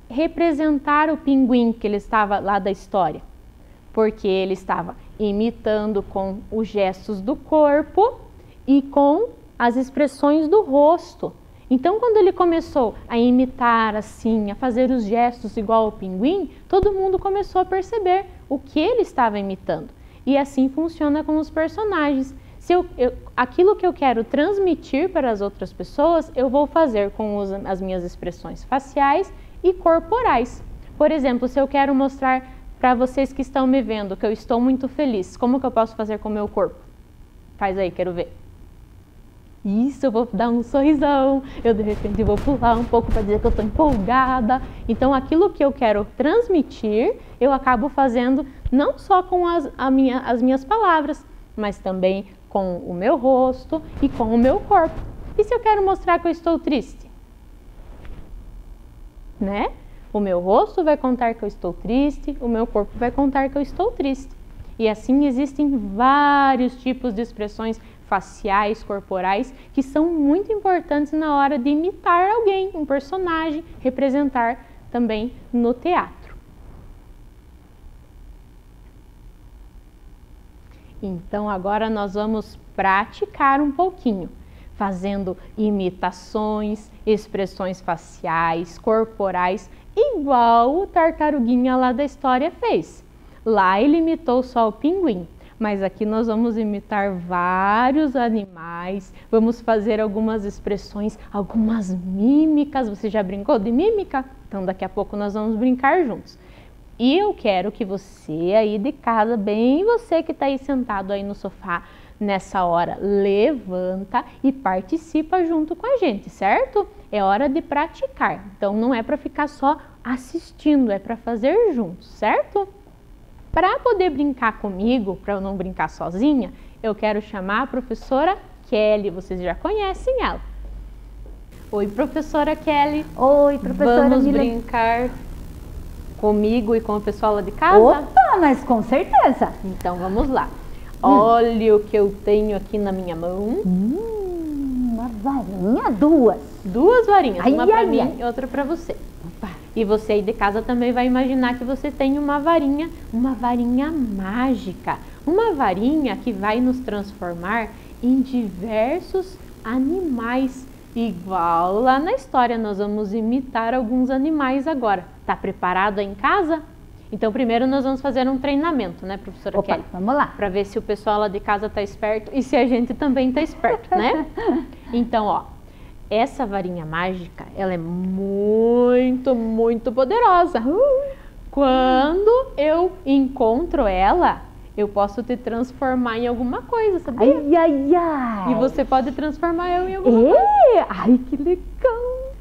representar o pinguim que ele estava lá da história? Porque ele estava imitando com os gestos do corpo e com as expressões do rosto. Então, quando ele começou a imitar assim, a fazer os gestos igual ao pinguim, todo mundo começou a perceber o que ele estava imitando. E assim funciona com os personagens. Se aquilo que eu quero transmitir para as outras pessoas, eu vou fazer com as minhas expressões faciais e corporais. Por exemplo, se eu quero mostrar para vocês que estão me vendo que eu estou muito feliz, como que eu posso fazer com o meu corpo? Faz aí, quero ver. Isso, eu vou dar um sorrisão, eu de repente vou pular um pouco para dizer que eu estou empolgada. Então, aquilo que eu quero transmitir, eu acabo fazendo não só com as minhas palavras, mas também com o meu rosto e com o meu corpo. E se eu quero mostrar que eu estou triste? Né? O meu rosto vai contar que eu estou triste, o meu corpo vai contar que eu estou triste. E assim existem vários tipos de expressões faciais, corporais, que são muito importantes na hora de imitar alguém, um personagem, representar também no teatro. Então agora nós vamos praticar um pouquinho, fazendo imitações, expressões faciais, corporais, igual o tartaruguinha lá da história fez. Lá ele imitou só o pinguim. Mas aqui nós vamos imitar vários animais, vamos fazer algumas expressões, algumas mímicas. Você já brincou de mímica? Então daqui a pouco nós vamos brincar juntos. E eu quero que você aí de casa, bem você que está aí sentado aí no sofá nessa hora, levanta e participa junto com a gente, certo? É hora de praticar. Então não é para ficar só assistindo, é para fazer juntos, certo? Para poder brincar comigo, para eu não brincar sozinha, eu quero chamar a professora Kelly. Vocês já conhecem ela. Oi, professora Kelly. Oi, professora Vamos Mila. brincar comigo e com o pessoal lá de casa? Opa, mas com certeza. Então vamos lá. Olha o que eu tenho aqui na minha mão. Uma varinha, duas. Duas varinhas, Ai, uma para ai, mim ai. e outra para você. Opa. E você aí de casa também vai imaginar que você tem uma varinha mágica. Uma varinha que vai nos transformar em diversos animais. Igual lá na história, nós vamos imitar alguns animais agora. Tá preparado aí em casa? Então primeiro nós vamos fazer um treinamento, né, professora Opa, Kelly? vamos lá. Para ver se o pessoal lá de casa tá esperto e se a gente também tá esperto, né? Então, ó, essa varinha mágica, ela é muito, muito poderosa. Quando eu encontro ela, eu posso te transformar em alguma coisa, sabia? Ai, ai, ai. E você pode transformar eu em alguma coisa. Ai, que legal.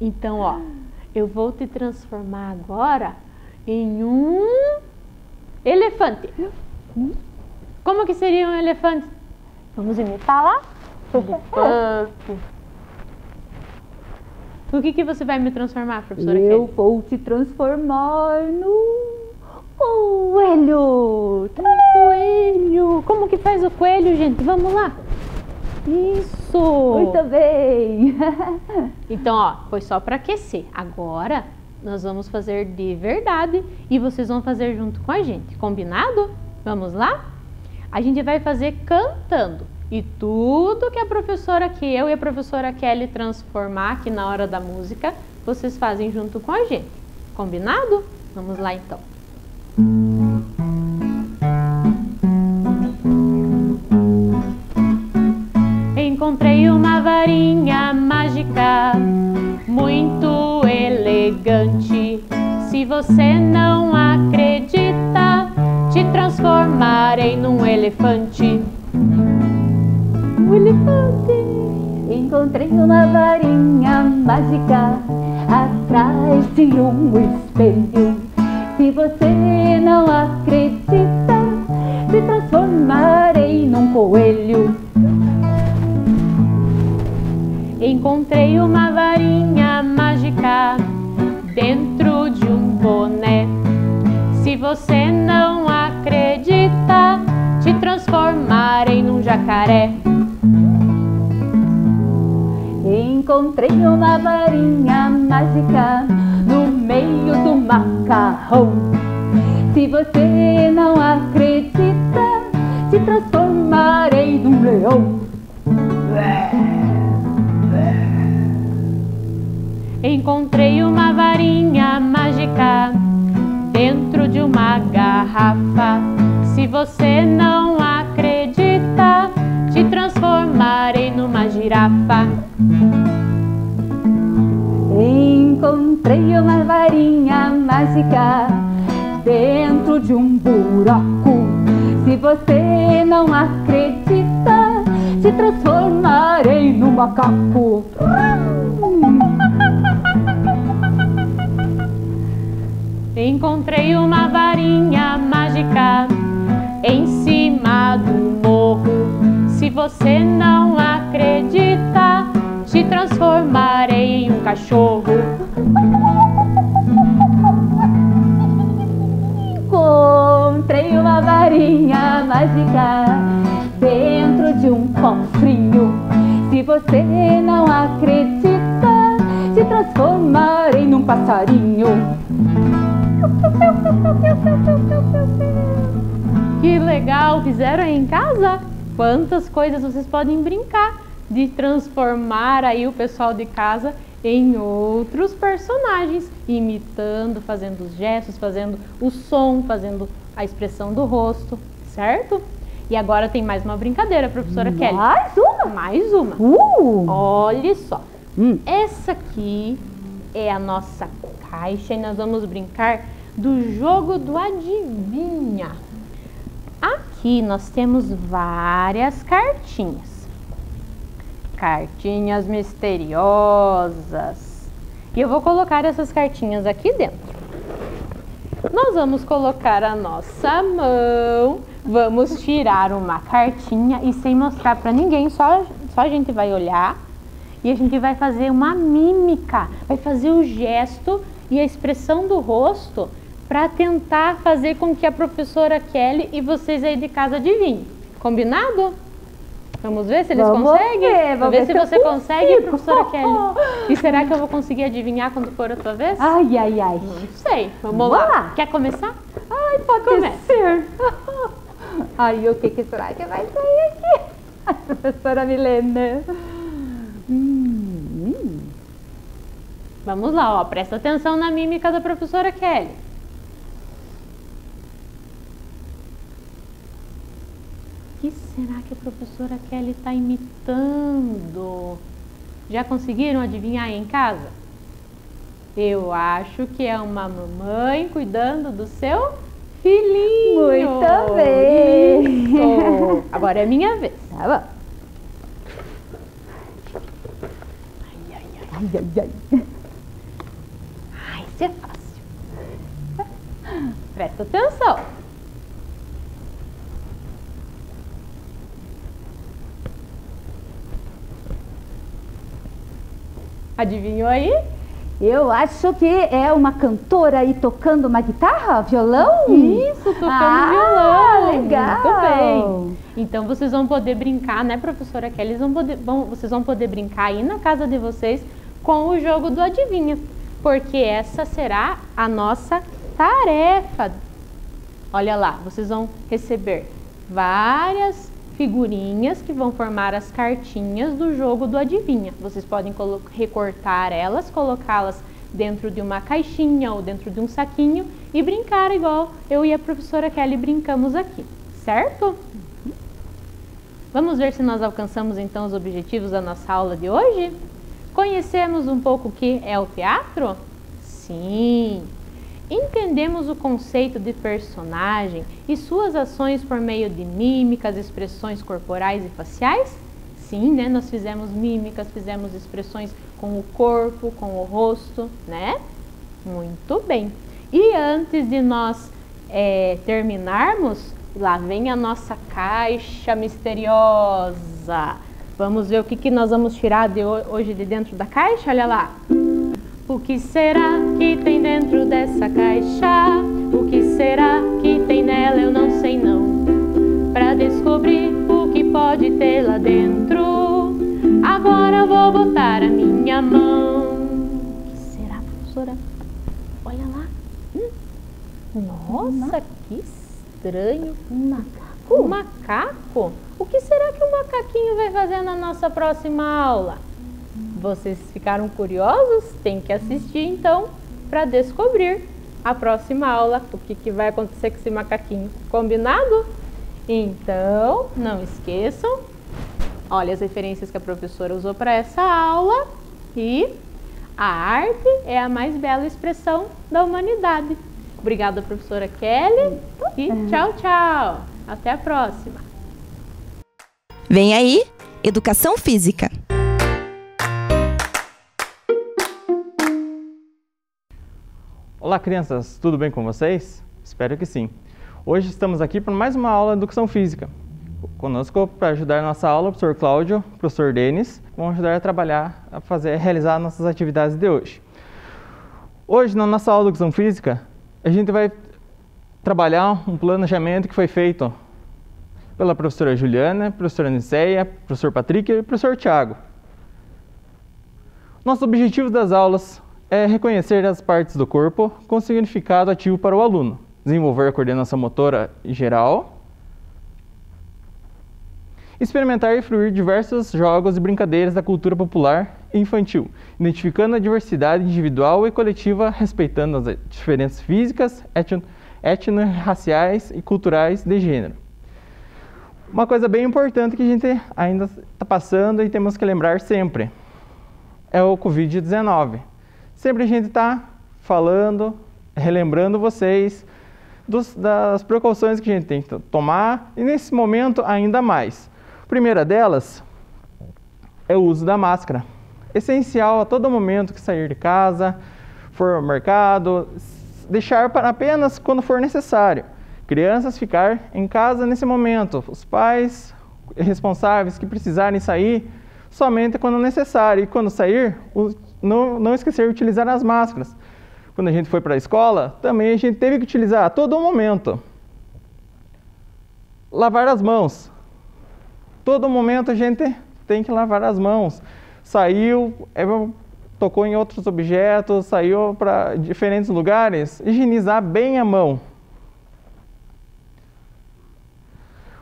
Então, ó, eu vou te transformar agora em um elefante. Como que seria um elefante? Vamos imitar lá? Elefante. O que você vai me transformar, professora Eu Kelly? vou te transformar no coelho. Coelho. Como que faz o coelho, gente? Vamos lá. Isso. Muito bem. Então, ó, foi só para aquecer. Agora, nós vamos fazer de verdade e vocês vão fazer junto com a gente. Combinado? Vamos lá? A gente vai fazer cantando. E tudo que a professora, que eu e a professora Kelly transformar aqui na hora da música, vocês fazem junto com a gente. Combinado? Vamos lá, então. Encontrei uma varinha mágica, muito elegante. Se você não acredita, te transformarei num elefante. Um elefante. Encontrei uma varinha mágica atrás de um espelho. Se você não acredita, te transformarei num coelho. Encontrei uma varinha mágica dentro de um boné. Se você não acredita, te transformarei num jacaré. Encontrei uma varinha mágica no meio do macarrão. Se você não acredita, te transformarei num leão. Encontrei uma varinha mágica dentro de uma garrafa. Se você não acredita, te transformarei numa girafa. Encontrei uma varinha mágica dentro de um buraco. Se você não acredita, te transformarei num macaco. Encontrei uma varinha mágica em cima do morro. Se você não acredita, te transformarei em um cachorro. Encontrei uma varinha mágica dentro de um cofrinho. Se você não acredita, te transformarei num passarinho. Que legal! Fizeram aí em casa? Quantas coisas vocês podem brincar de transformar aí o pessoal de casa em outros personagens, imitando, fazendo os gestos, fazendo o som, fazendo a expressão do rosto, certo? E agora tem mais uma brincadeira, professora Kelly. Mais uma? Mais uma. Olha só. Essa aqui é a nossa caixa e nós vamos brincar do jogo do adivinha. Aqui nós temos várias cartinhas. Cartinhas misteriosas. E eu vou colocar essas cartinhas aqui dentro. Nós vamos colocar a nossa mão, vamos tirar uma cartinha e sem mostrar para ninguém, só a gente vai olhar e a gente vai fazer uma mímica, vai fazer o gesto e a expressão do rosto para tentar fazer com que a professora Kelly e vocês aí de casa adivinhem. Combinado? Vamos ver se eles conseguem? Vamos ver se você consegue, professora Kelly. E será que eu vou conseguir adivinhar quando for a tua vez? Ai, ai, ai. Não sei. Vamos lá. Quer começar? Ai, pode ser. Ai, o que será que vai sair aqui? Ai, professora Milena. Vamos lá, ó. Presta atenção na mímica da professora Kelly. O que será que a professora Kelly está imitando? Já conseguiram adivinhar aí em casa? Eu acho que é uma mamãe cuidando do seu filhinho. Muito bem. Isso. Agora é minha vez. Tá bom. Ai, ai, ai. Ai, isso é fácil. Presta atenção. Adivinhou aí? Eu acho que é uma cantora aí tocando uma guitarra, violão? Isso, tocando violão. Legal. Muito bem. Então vocês vão poder brincar, né, professora Kelly? Vocês vão poder brincar aí na casa de vocês com o jogo do Adivinha, porque essa será a nossa tarefa. Olha lá, vocês vão receber várias figurinhas que vão formar as cartinhas do jogo do Adivinha. Vocês podem recortar elas, colocá-las dentro de uma caixinha ou dentro de um saquinho e brincar igual eu e a professora Kelly brincamos aqui, certo? Vamos ver se nós alcançamos então os objetivos da nossa aula de hoje? Conhecemos um pouco o que é o teatro? Sim! Entendemos o conceito de personagem e suas ações por meio de mímicas, expressões corporais e faciais? Sim, né? Nós fizemos mímicas, fizemos expressões com o corpo, com o rosto, né? Muito bem. E antes de nós terminarmos, lá vem a nossa caixa misteriosa. Vamos ver o que nós vamos tirar hoje de dentro da caixa? Olha lá. O que será que tem dentro dessa caixa? O que será que tem nela? Eu não sei não. Para descobrir o que pode ter lá dentro, agora vou botar a minha mão. O que será, professora? Olha lá. Nossa, que estranho. Um macaco? Um macaco? O que será que o macaquinho vai fazer na nossa próxima aula? Vocês ficaram curiosos? Tem que assistir então para descobrir a próxima aula, o que vai acontecer com esse macaquinho. Combinado? Então, não esqueçam, olha as referências que a professora usou para essa aula e a arte é a mais bela expressão da humanidade. Obrigada, professora Kelly, e tchau, tchau. Até a próxima. Vem aí, Educação Física. Olá, crianças, tudo bem com vocês? Espero que sim. Hoje estamos aqui para mais uma aula de Educação Física. Conosco para ajudar a nossa aula, o professor Cláudio, o professor Denis, vão ajudar a trabalhar, realizar nossas atividades de hoje. Hoje, na nossa aula de Educação Física, a gente vai trabalhar um planejamento que foi feito pela professora Juliana, professora Niceia, professor Patrick e professor Thiago. Nosso objetivo das aulas é reconhecer as partes do corpo com significado ativo para o aluno, desenvolver a coordenação motora geral, experimentar e fruir diversos jogos e brincadeiras da cultura popular e infantil, identificando a diversidade individual e coletiva, respeitando as diferenças físicas, étnico-raciais e culturais de gênero. Uma coisa bem importante que a gente ainda está passando e temos que lembrar sempre é o Covid-19. Sempre a gente está falando, relembrando vocês das precauções que a gente tem que tomar e nesse momento ainda mais. A primeira delas é o uso da máscara. Essencial a todo momento que sair de casa, for ao mercado, deixar para apenas quando for necessário. Crianças ficar em casa nesse momento. Os pais responsáveis que precisarem sair somente quando necessário. E quando sair, não esquecer de utilizar as máscaras. Quando a gente foi para a escola, também a gente teve que utilizar a todo momento. Lavar as mãos. Todo momento a gente tem que lavar as mãos. Saiu, tocou em outros objetos, saiu para diferentes lugares, higienizar bem a mão.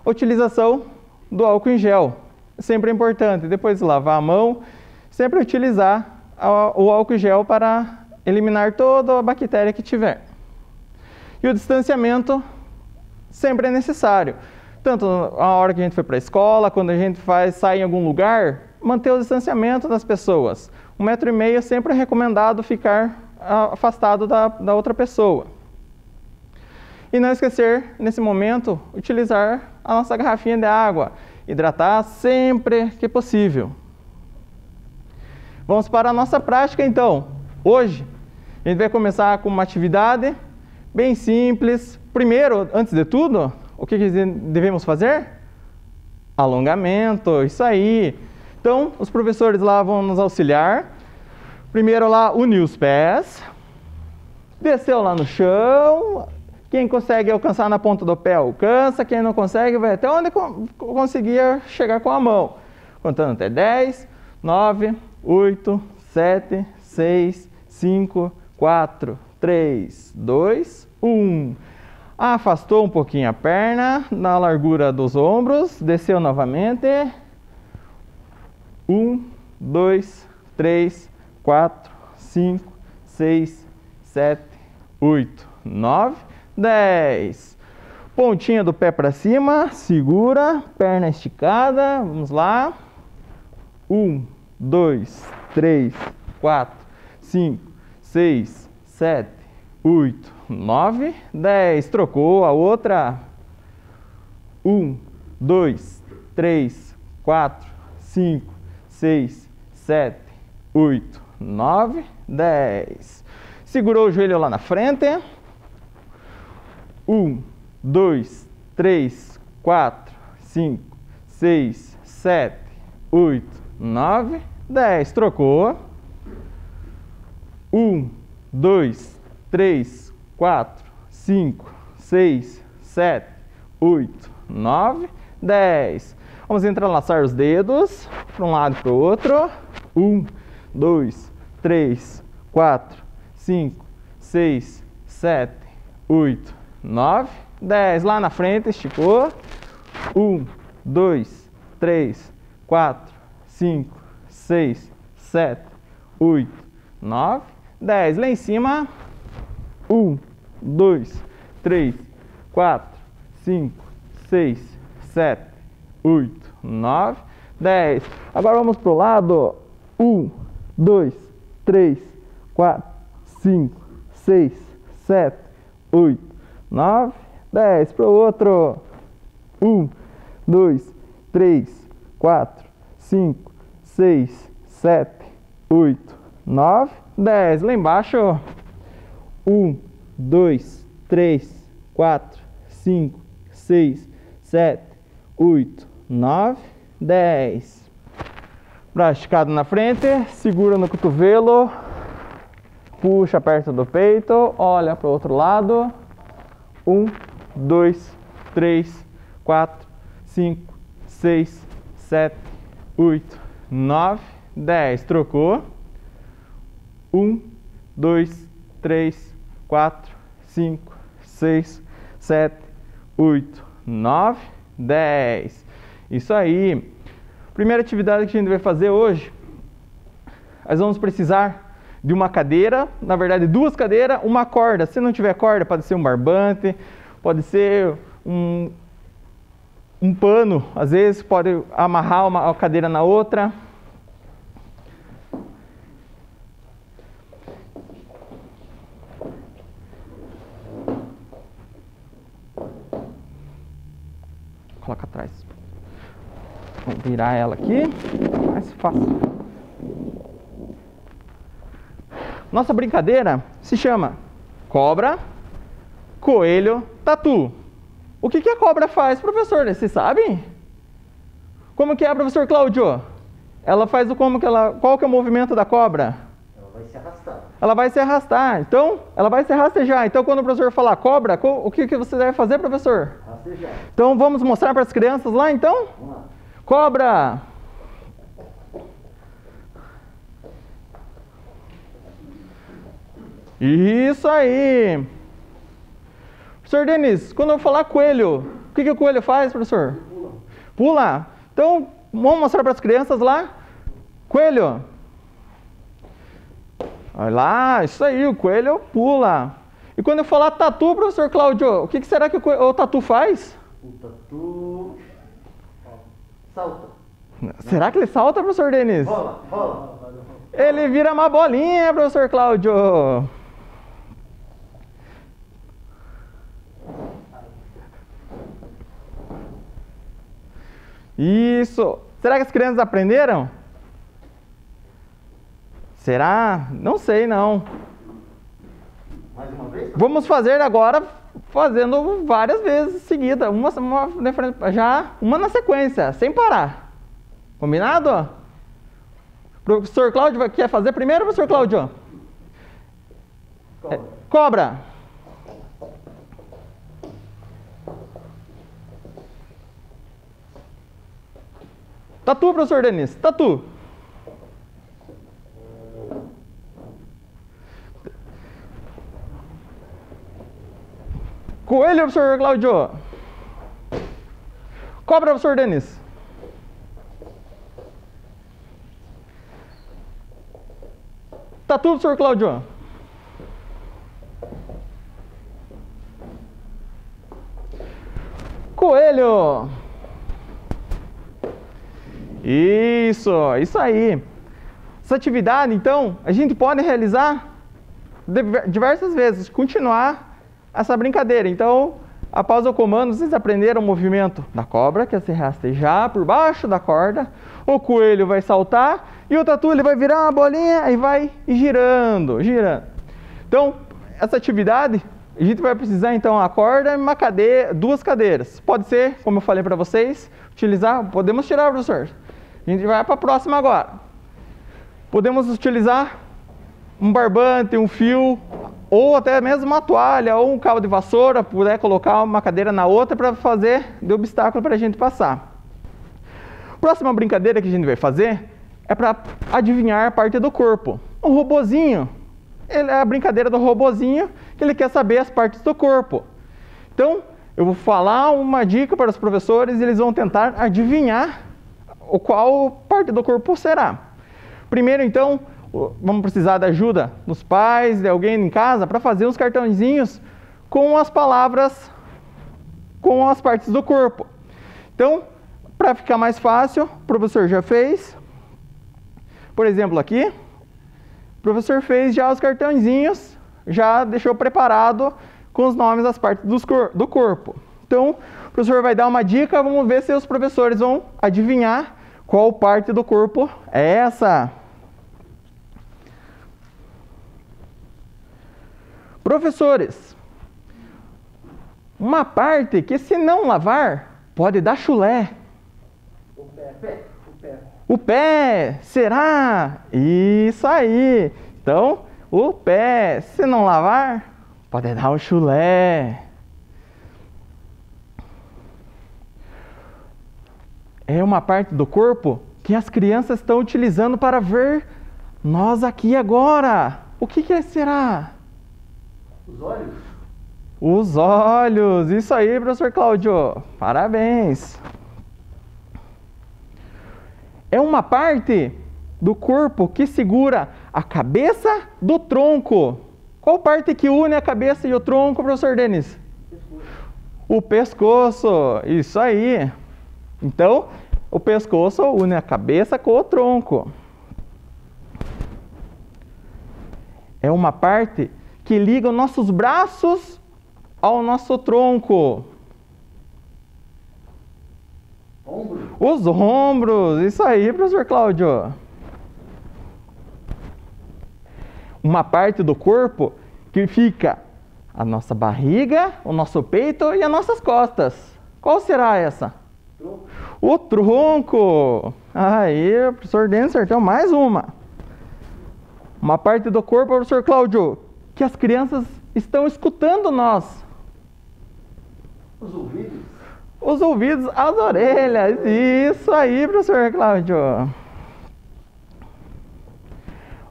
Utilização do álcool em gel. Sempre é importante, depois de lavar a mão, sempre utilizar o álcool em gel para eliminar toda a bactéria que tiver. E o distanciamento sempre é necessário. Tanto na hora que a gente foi para a escola, quando a gente sai em algum lugar, manter o distanciamento das pessoas. 1,5 m sempre é recomendado ficar afastado da outra pessoa. E não esquecer, nesse momento, utilizar a nossa garrafinha de água. Hidratar sempre que possível. Vamos para a nossa prática, então. Hoje, a gente vai começar com uma atividade bem simples. Primeiro, antes de tudo, o que devemos fazer? Alongamento, isso aí. Então, os professores lá vão nos auxiliar. Primeiro lá, unir os pés. Desceu lá no chão. Quem consegue alcançar na ponta do pé, alcança. Quem não consegue, vai até onde conseguir chegar com a mão. Contando até 10, 9, 8, 7, 6, 5, 4, 3, 2, 1. Afastou um pouquinho a perna na largura dos ombros. Desceu novamente. 1, 2, 3, 4, 5, 6, 7, 8, 9, 10. Pontinha do pé para cima, segura, perna esticada, vamos lá. 1, 2, 3, 4, 5, 6, 7, 8, 9, 10. Trocou a outra. 1, 2, 3, 4, 5, 6, 7, 8, 9, 10. Segurou o joelho lá na frente. 1, 2, 3, 4, 5, 6, 7, 8, 9, 10. Trocou. 1, 2, 3, 4, 5, 6, 7, 8, 9, 10. Vamos entrelaçar os dedos para um lado e para o outro. 1, 2, 3, 4, 5, 6, 7, 8, 9, 10. Lá na frente, esticou. 1, 2, 3, 4, 5, 6, 7, 8, 9, 10. Lá em cima. 1, 2, 3, 4, 5, 6, 7, 8, 9, 10. Agora vamos para o lado. 1, 2, 3, 4, 5, 6, 7, 8, 9, 10. Para o outro. 1, 2, 3, 4, 5, 6, 7, 8, 9, 10. Lá embaixo. 1, 2, 3, 4, 5, 6, 7, 8, 9, 10. Braço esticado na frente, segura no cotovelo, puxa perto do peito, olha para o outro lado. 1, 2, 3, 4, 5, 6, 7, 8, 9, 10. Trocou. 1, 2, 3, 4, 5, 6, 7, 8, 9, 10. Isso aí. Primeira atividade que a gente vai fazer hoje, nós vamos precisar de uma cadeira, na verdade 2 cadeiras, uma corda. Se não tiver corda, pode ser um barbante, pode ser um pano, às vezes pode amarrar uma cadeira na outra. Coloca atrás. Vamos virar ela aqui, mais fácil. Nossa brincadeira se chama cobra, coelho, tatu. O que a cobra faz, professor? Vocês sabem? Como que é, professor Cláudio? Ela faz qual que é o movimento da cobra? Ela vai se arrastar. Ela vai se arrastar. Então, ela vai se rastejar. Então, quando o professor falar cobra, o que você deve fazer, professor? Rastejar. Então, vamos mostrar para as crianças lá, então? Vamos lá. Cobra! Isso aí! Professor Denis, quando eu falar coelho, o que o coelho faz, professor? Pula. Pula! Então, vamos mostrar para as crianças lá. Coelho! Olha lá, isso aí, o coelho pula. E quando eu falar tatu, professor Cláudio, o que será que o tatu faz? O tatu salta. Será que ele salta, professor Denis? Rola, rola. Ele vira uma bolinha, professor Cláudio. Isso. Será que as crianças aprenderam? Será? Não sei, não. Mais uma vez? Vamos fazer agora, fazendo várias vezes seguida, uma na sequência, sem parar. Combinado? Professor Cláudio, quer fazer primeiro, professor Cláudio? Cobra. Cobra. Tatu, professor Denis. Tatu. Coelho, professor Cláudio. Cobra, professor Denis. Tatu, professor Cláudio. Coelho. Isso aí. Essa atividade, então, a gente pode realizar diversas vezes, continuar essa brincadeira. Então, após o comando, vocês aprenderam o movimento da cobra, que é se rastejar por baixo da corda. O coelho vai saltar e o tatu ele vai virar uma bolinha e vai girando, girando. Então, essa atividade, a gente vai precisar então a corda e uma cadeira, 2 cadeiras. Pode ser, como eu falei para vocês, podemos tirar, professor. A gente vai para a próxima agora. Podemos utilizar um barbante, um fio, ou até mesmo uma toalha, ou um cabo de vassoura, puder colocar uma cadeira na outra para fazer de obstáculo para a gente passar. Próxima brincadeira que a gente vai fazer é para adivinhar parte do corpo. O robozinho, é a brincadeira do robozinho, que ele quer saber as partes do corpo. Então, eu vou falar uma dica para os professores e eles vão tentar adivinhar qual parte do corpo será. Primeiro, então, vamos precisar da ajuda dos pais, de alguém em casa, para fazer uns cartõezinhos com as palavras, com as partes do corpo. Então, para ficar mais fácil, o professor já fez. Por exemplo, aqui, o professor fez já os cartõezinhos, já deixou preparado com os nomes das partes do corpo. Então, o professor vai dar uma dica, vamos ver se os professores vão adivinhar qual parte do corpo é essa. Professores, uma parte que se não lavar pode dar chulé. O pé, será? Isso aí. Então, o pé, se não lavar, pode dar um chulé. É uma parte do corpo que as crianças estão utilizando para ver nós aqui agora. O que será? Os olhos. Os olhos. Isso aí, professor Cláudio. Parabéns. É uma parte do corpo que segura a cabeça do tronco. Qual parte que une a cabeça e o tronco, professor Denis? O pescoço. Isso aí. Então, o pescoço une a cabeça com o tronco. É uma parte que liga os nossos braços ao nosso tronco. Ombro. Os ombros. Isso aí, professor Cláudio. Uma parte do corpo que fica A nossa barriga, o nosso peito e as nossas costas. Qual será essa? Tronco. O tronco. Aí, professor Denis acertou mais uma. Uma parte do corpo, professor Cláudio, que as crianças estão escutando nós. Os ouvidos. Os ouvidos, as orelhas. Isso aí, professor Cláudio.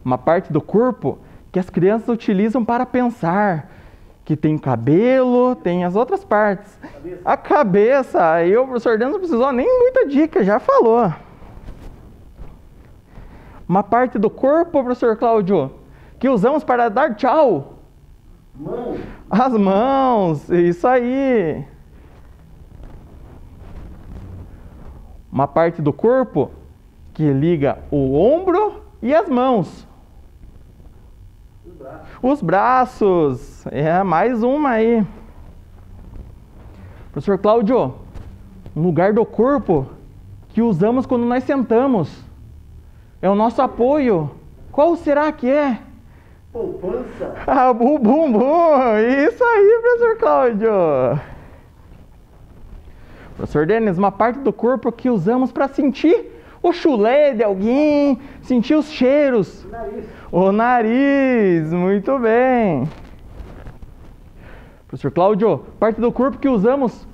Uma parte do corpo que as crianças utilizam para pensar. Que tem cabelo, tem as outras partes. A cabeça. Aí o professor Denis não precisou nem muita dica, já falou. Uma parte do corpo, professor Cláudio, que usamos para dar tchau. Mão. As mãos, isso aí. Uma parte do corpo que liga o ombro e as mãos. Os braços. Os braços. É, mais uma aí. Professor Cláudio, um lugar do corpo que usamos quando nós sentamos. É o nosso apoio. Qual será que é? Poupança. Ah, o bumbum. Isso aí, professor Cláudio. Professor Denis, uma parte do corpo que usamos para sentir o chulé de alguém, sentir os cheiros. Nariz. O nariz, muito bem. Professor Cláudio, parte do corpo que usamos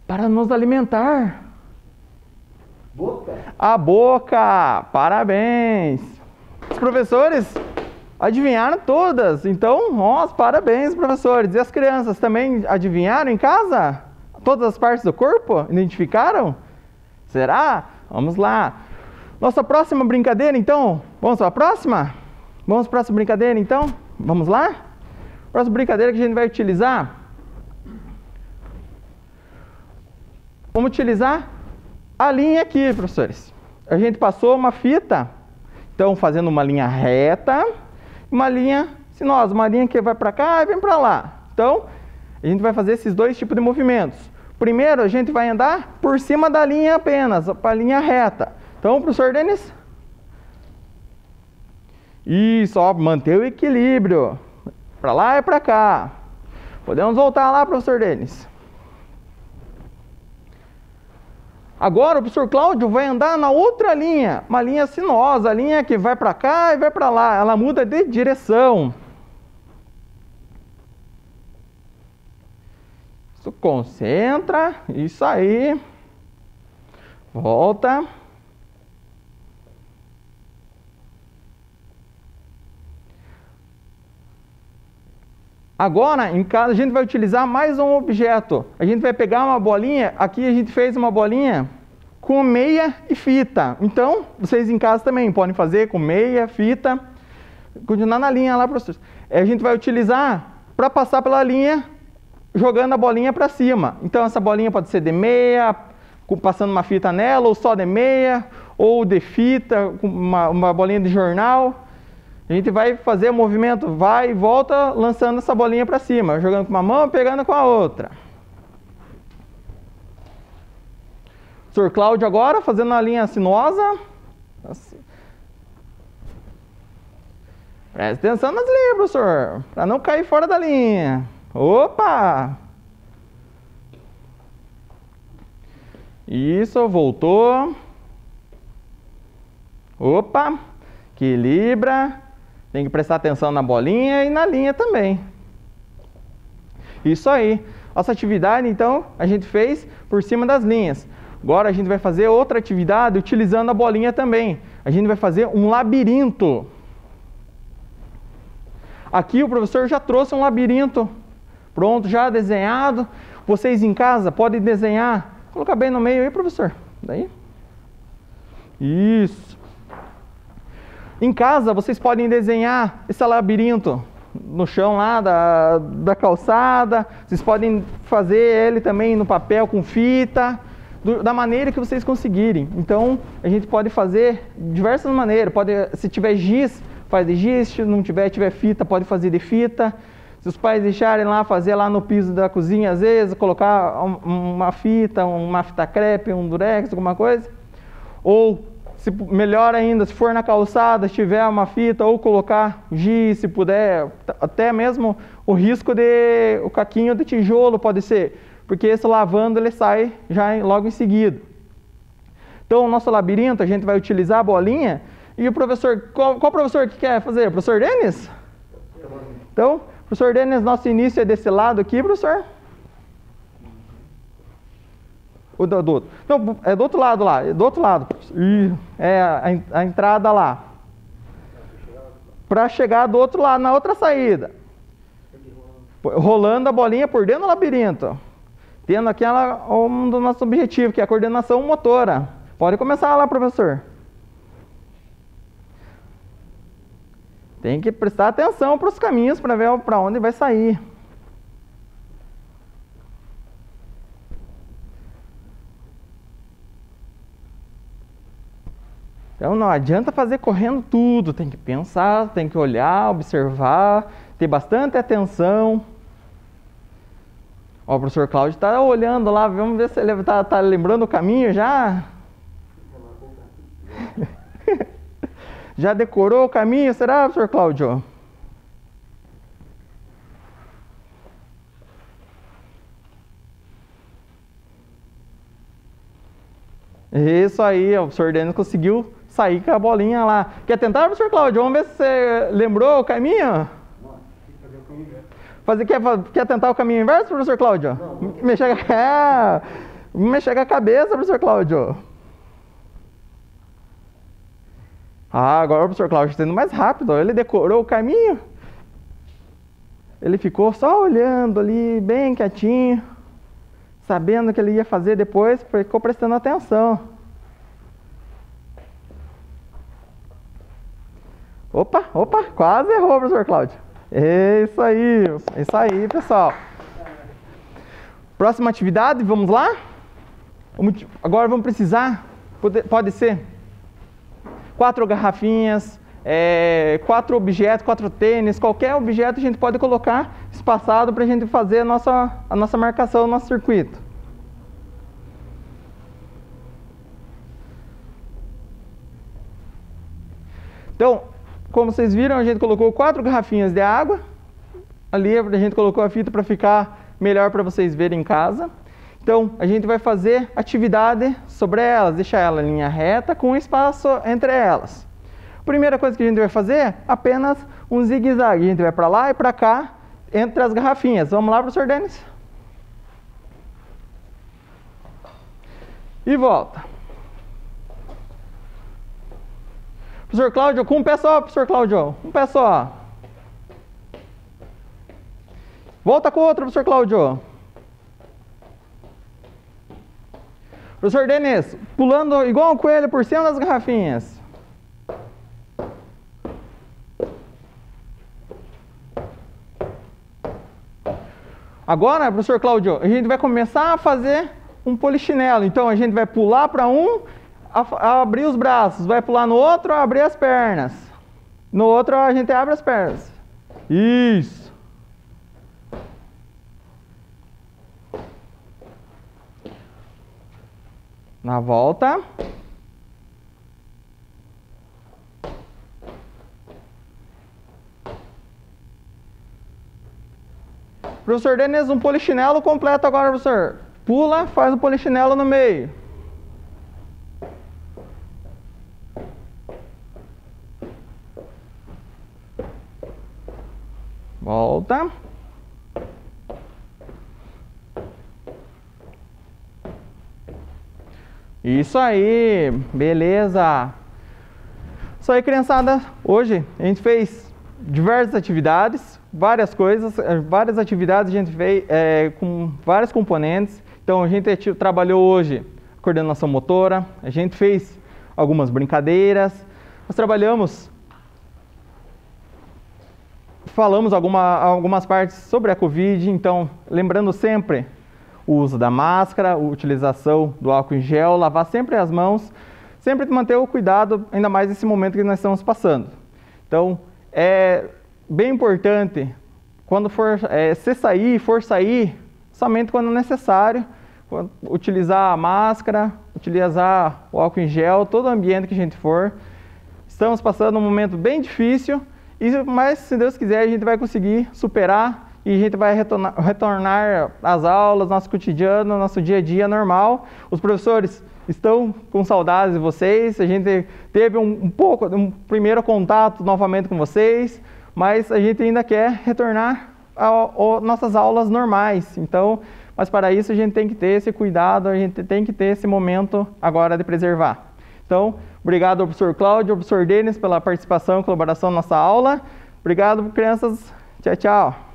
para nos alimentar. Boca. A boca, parabéns. Os professores adivinharam todas, então, parabéns, professores. E as crianças também adivinharam em casa? Todas as partes do corpo? Identificaram? Será? Vamos lá. Nossa próxima brincadeira, então. Vamos para a próxima? Vamos para a próxima brincadeira, então? Vamos lá? Próxima brincadeira que a gente vai utilizar. Vamos utilizar a linha aqui, professores. A gente passou uma fita, então fazendo uma linha reta, uma linha sinuosa, uma linha que vai para cá e vem para lá. Então, a gente vai fazer esses dois tipos de movimentos. Primeiro, a gente vai andar por cima da linha apenas, para a linha reta. Então, professor Denis. Isso, ó, manter o equilíbrio. Para lá e para cá. Podemos voltar lá, professor Denis. Agora o professor Cláudio vai andar na outra linha, uma linha sinuosa, a linha que vai para cá e vai para lá. Ela muda de direção. Isso, concentra, isso aí. Volta. Agora, em casa, a gente vai utilizar mais um objeto. A gente vai pegar uma bolinha. Aqui a gente fez uma bolinha com meia e fita. Então, vocês em casa também podem fazer com meia, fita. Continuar na linha lá, professor. A gente vai utilizar para passar pela linha, jogando a bolinha para cima. Então, essa bolinha pode ser de meia, passando uma fita nela, ou só de meia, ou de fita, com uma bolinha de jornal. A gente vai fazer o movimento, vai e volta, lançando essa bolinha para cima, jogando com uma mão e pegando com a outra. O Sr. Cláudio agora, fazendo uma linha sinuosa. Assim. Preste atenção nas linhas, professor, para não cair fora da linha. Opa! Isso, voltou. Opa! Equilibra. Tem que prestar atenção na bolinha e na linha também. Isso aí. Nossa atividade, então, a gente fez por cima das linhas. Agora a gente vai fazer outra atividade utilizando a bolinha também. A gente vai fazer um labirinto. Aqui o professor já trouxe um labirinto pronto, já desenhado. Vocês em casa podem desenhar. Coloca bem no meio aí, professor. Daí. Isso. Em casa, vocês podem desenhar esse labirinto no chão lá da calçada. Vocês podem fazer ele também no papel com fita, da maneira que vocês conseguirem. Então, a gente pode fazer de diversas maneiras. Se tiver giz, faz de giz. Se não tiver fita, pode fazer de fita. Se os pais deixarem lá, fazer lá no piso da cozinha, às vezes, colocar uma fita crepe, um durex, alguma coisa. Ou se melhor ainda, se for na calçada, se tiver uma fita, ou colocar giz, se puder, até mesmo o risco de o caquinho de tijolo pode ser, porque esse lavando ele sai já logo em seguida. Então, o nosso labirinto, a gente vai utilizar a bolinha, e o professor, qual professor que quer fazer? O professor Denis? Então, professor Denis, nosso início é desse lado aqui, professor? O do outro. Não, é do outro lado lá, é do outro lado. É a entrada lá. Para chegar do outro lado, na outra saída. Rolando a bolinha por dentro do labirinto. Tendo aquela, um do nosso objetivo, que é a coordenação motora. Pode começar lá, professor. Tem que prestar atenção para os caminhos para ver para onde vai sair. Então não adianta fazer correndo tudo, tem que pensar, tem que olhar, observar, ter bastante atenção. Ó, o professor Cláudio está olhando lá, vamos ver se ele está lembrando o caminho já. Já decorou o caminho, será, professor Cláudio? Isso aí, o professor Denis conseguiu sair com a bolinha lá. Quer tentar, professor Cláudio? Vamos ver se você lembrou o caminho? Quer tentar o caminho inverso, professor Cláudio? Mexer com a cabeça, professor Cláudio. Agora o professor Cláudio está indo mais rápido. Ele decorou o caminho. Ele ficou só olhando ali, bem quietinho, sabendo o que ele ia fazer depois, ficou prestando atenção. Opa, quase errou, professor Cláudio. É isso aí, pessoal. Próxima atividade, vamos lá? Agora vamos precisar, pode ser 4 garrafinhas, 4 objetos, 4 tênis, qualquer objeto a gente pode colocar espaçado para a gente fazer a nossa marcação, o nosso circuito. Então, como vocês viram, a gente colocou 4 garrafinhas de água. Ali a gente colocou a fita para ficar melhor para vocês verem em casa. Então, a gente vai fazer atividade sobre elas, deixar ela em linha reta com espaço entre elas. A primeira coisa que a gente vai fazer é apenas um zigue-zague. A gente vai para lá e para cá entre as garrafinhas. Vamos lá, professor Denis? E volta. Professor Cláudio, com um pé só, professor Cláudio. Um pé só. Volta com o outro, professor Cláudio. Professor Denis, pulando igual um coelho por cima das garrafinhas. Agora, professor Cláudio, a gente vai começar a fazer um polichinelo. Então, a gente vai pular para um, abrir os braços. Vai pular no outro, abrir as pernas. No outro, a gente abre as pernas. Isso. Na volta. Professor Denis, um polichinelo completo agora, professor. Pula, faz o polichinelo no meio. Volta. Isso aí, beleza. Isso aí, criançada. Hoje a gente fez diversas atividades, várias coisas, várias atividades a gente fez com vários componentes. Então a gente trabalhou hoje coordenação motora, a gente fez algumas brincadeiras, nós falamos algumas partes sobre a Covid, então lembrando sempre o uso da máscara, a utilização do álcool em gel, lavar sempre as mãos, sempre manter o cuidado, ainda mais nesse momento que nós estamos passando. Então, é bem importante, quando for sair, somente quando necessário, utilizar a máscara, utilizar o álcool em gel, todo o ambiente que a gente for. Estamos passando um momento bem difícil, mas se Deus quiser a gente vai conseguir superar e a gente vai retornar às aulas, nosso cotidiano, nosso dia a dia normal. Os professores estão com saudades de vocês, a gente teve um primeiro contato novamente com vocês, mas a gente ainda quer retornar às nossas aulas normais. Então, mas para isso a gente tem que ter esse cuidado, a gente tem que ter esse momento agora de preservar. Então, obrigado ao professor Cláudio, ao professor Denis pela participação e colaboração na nossa aula. Obrigado, crianças. Tchau, tchau.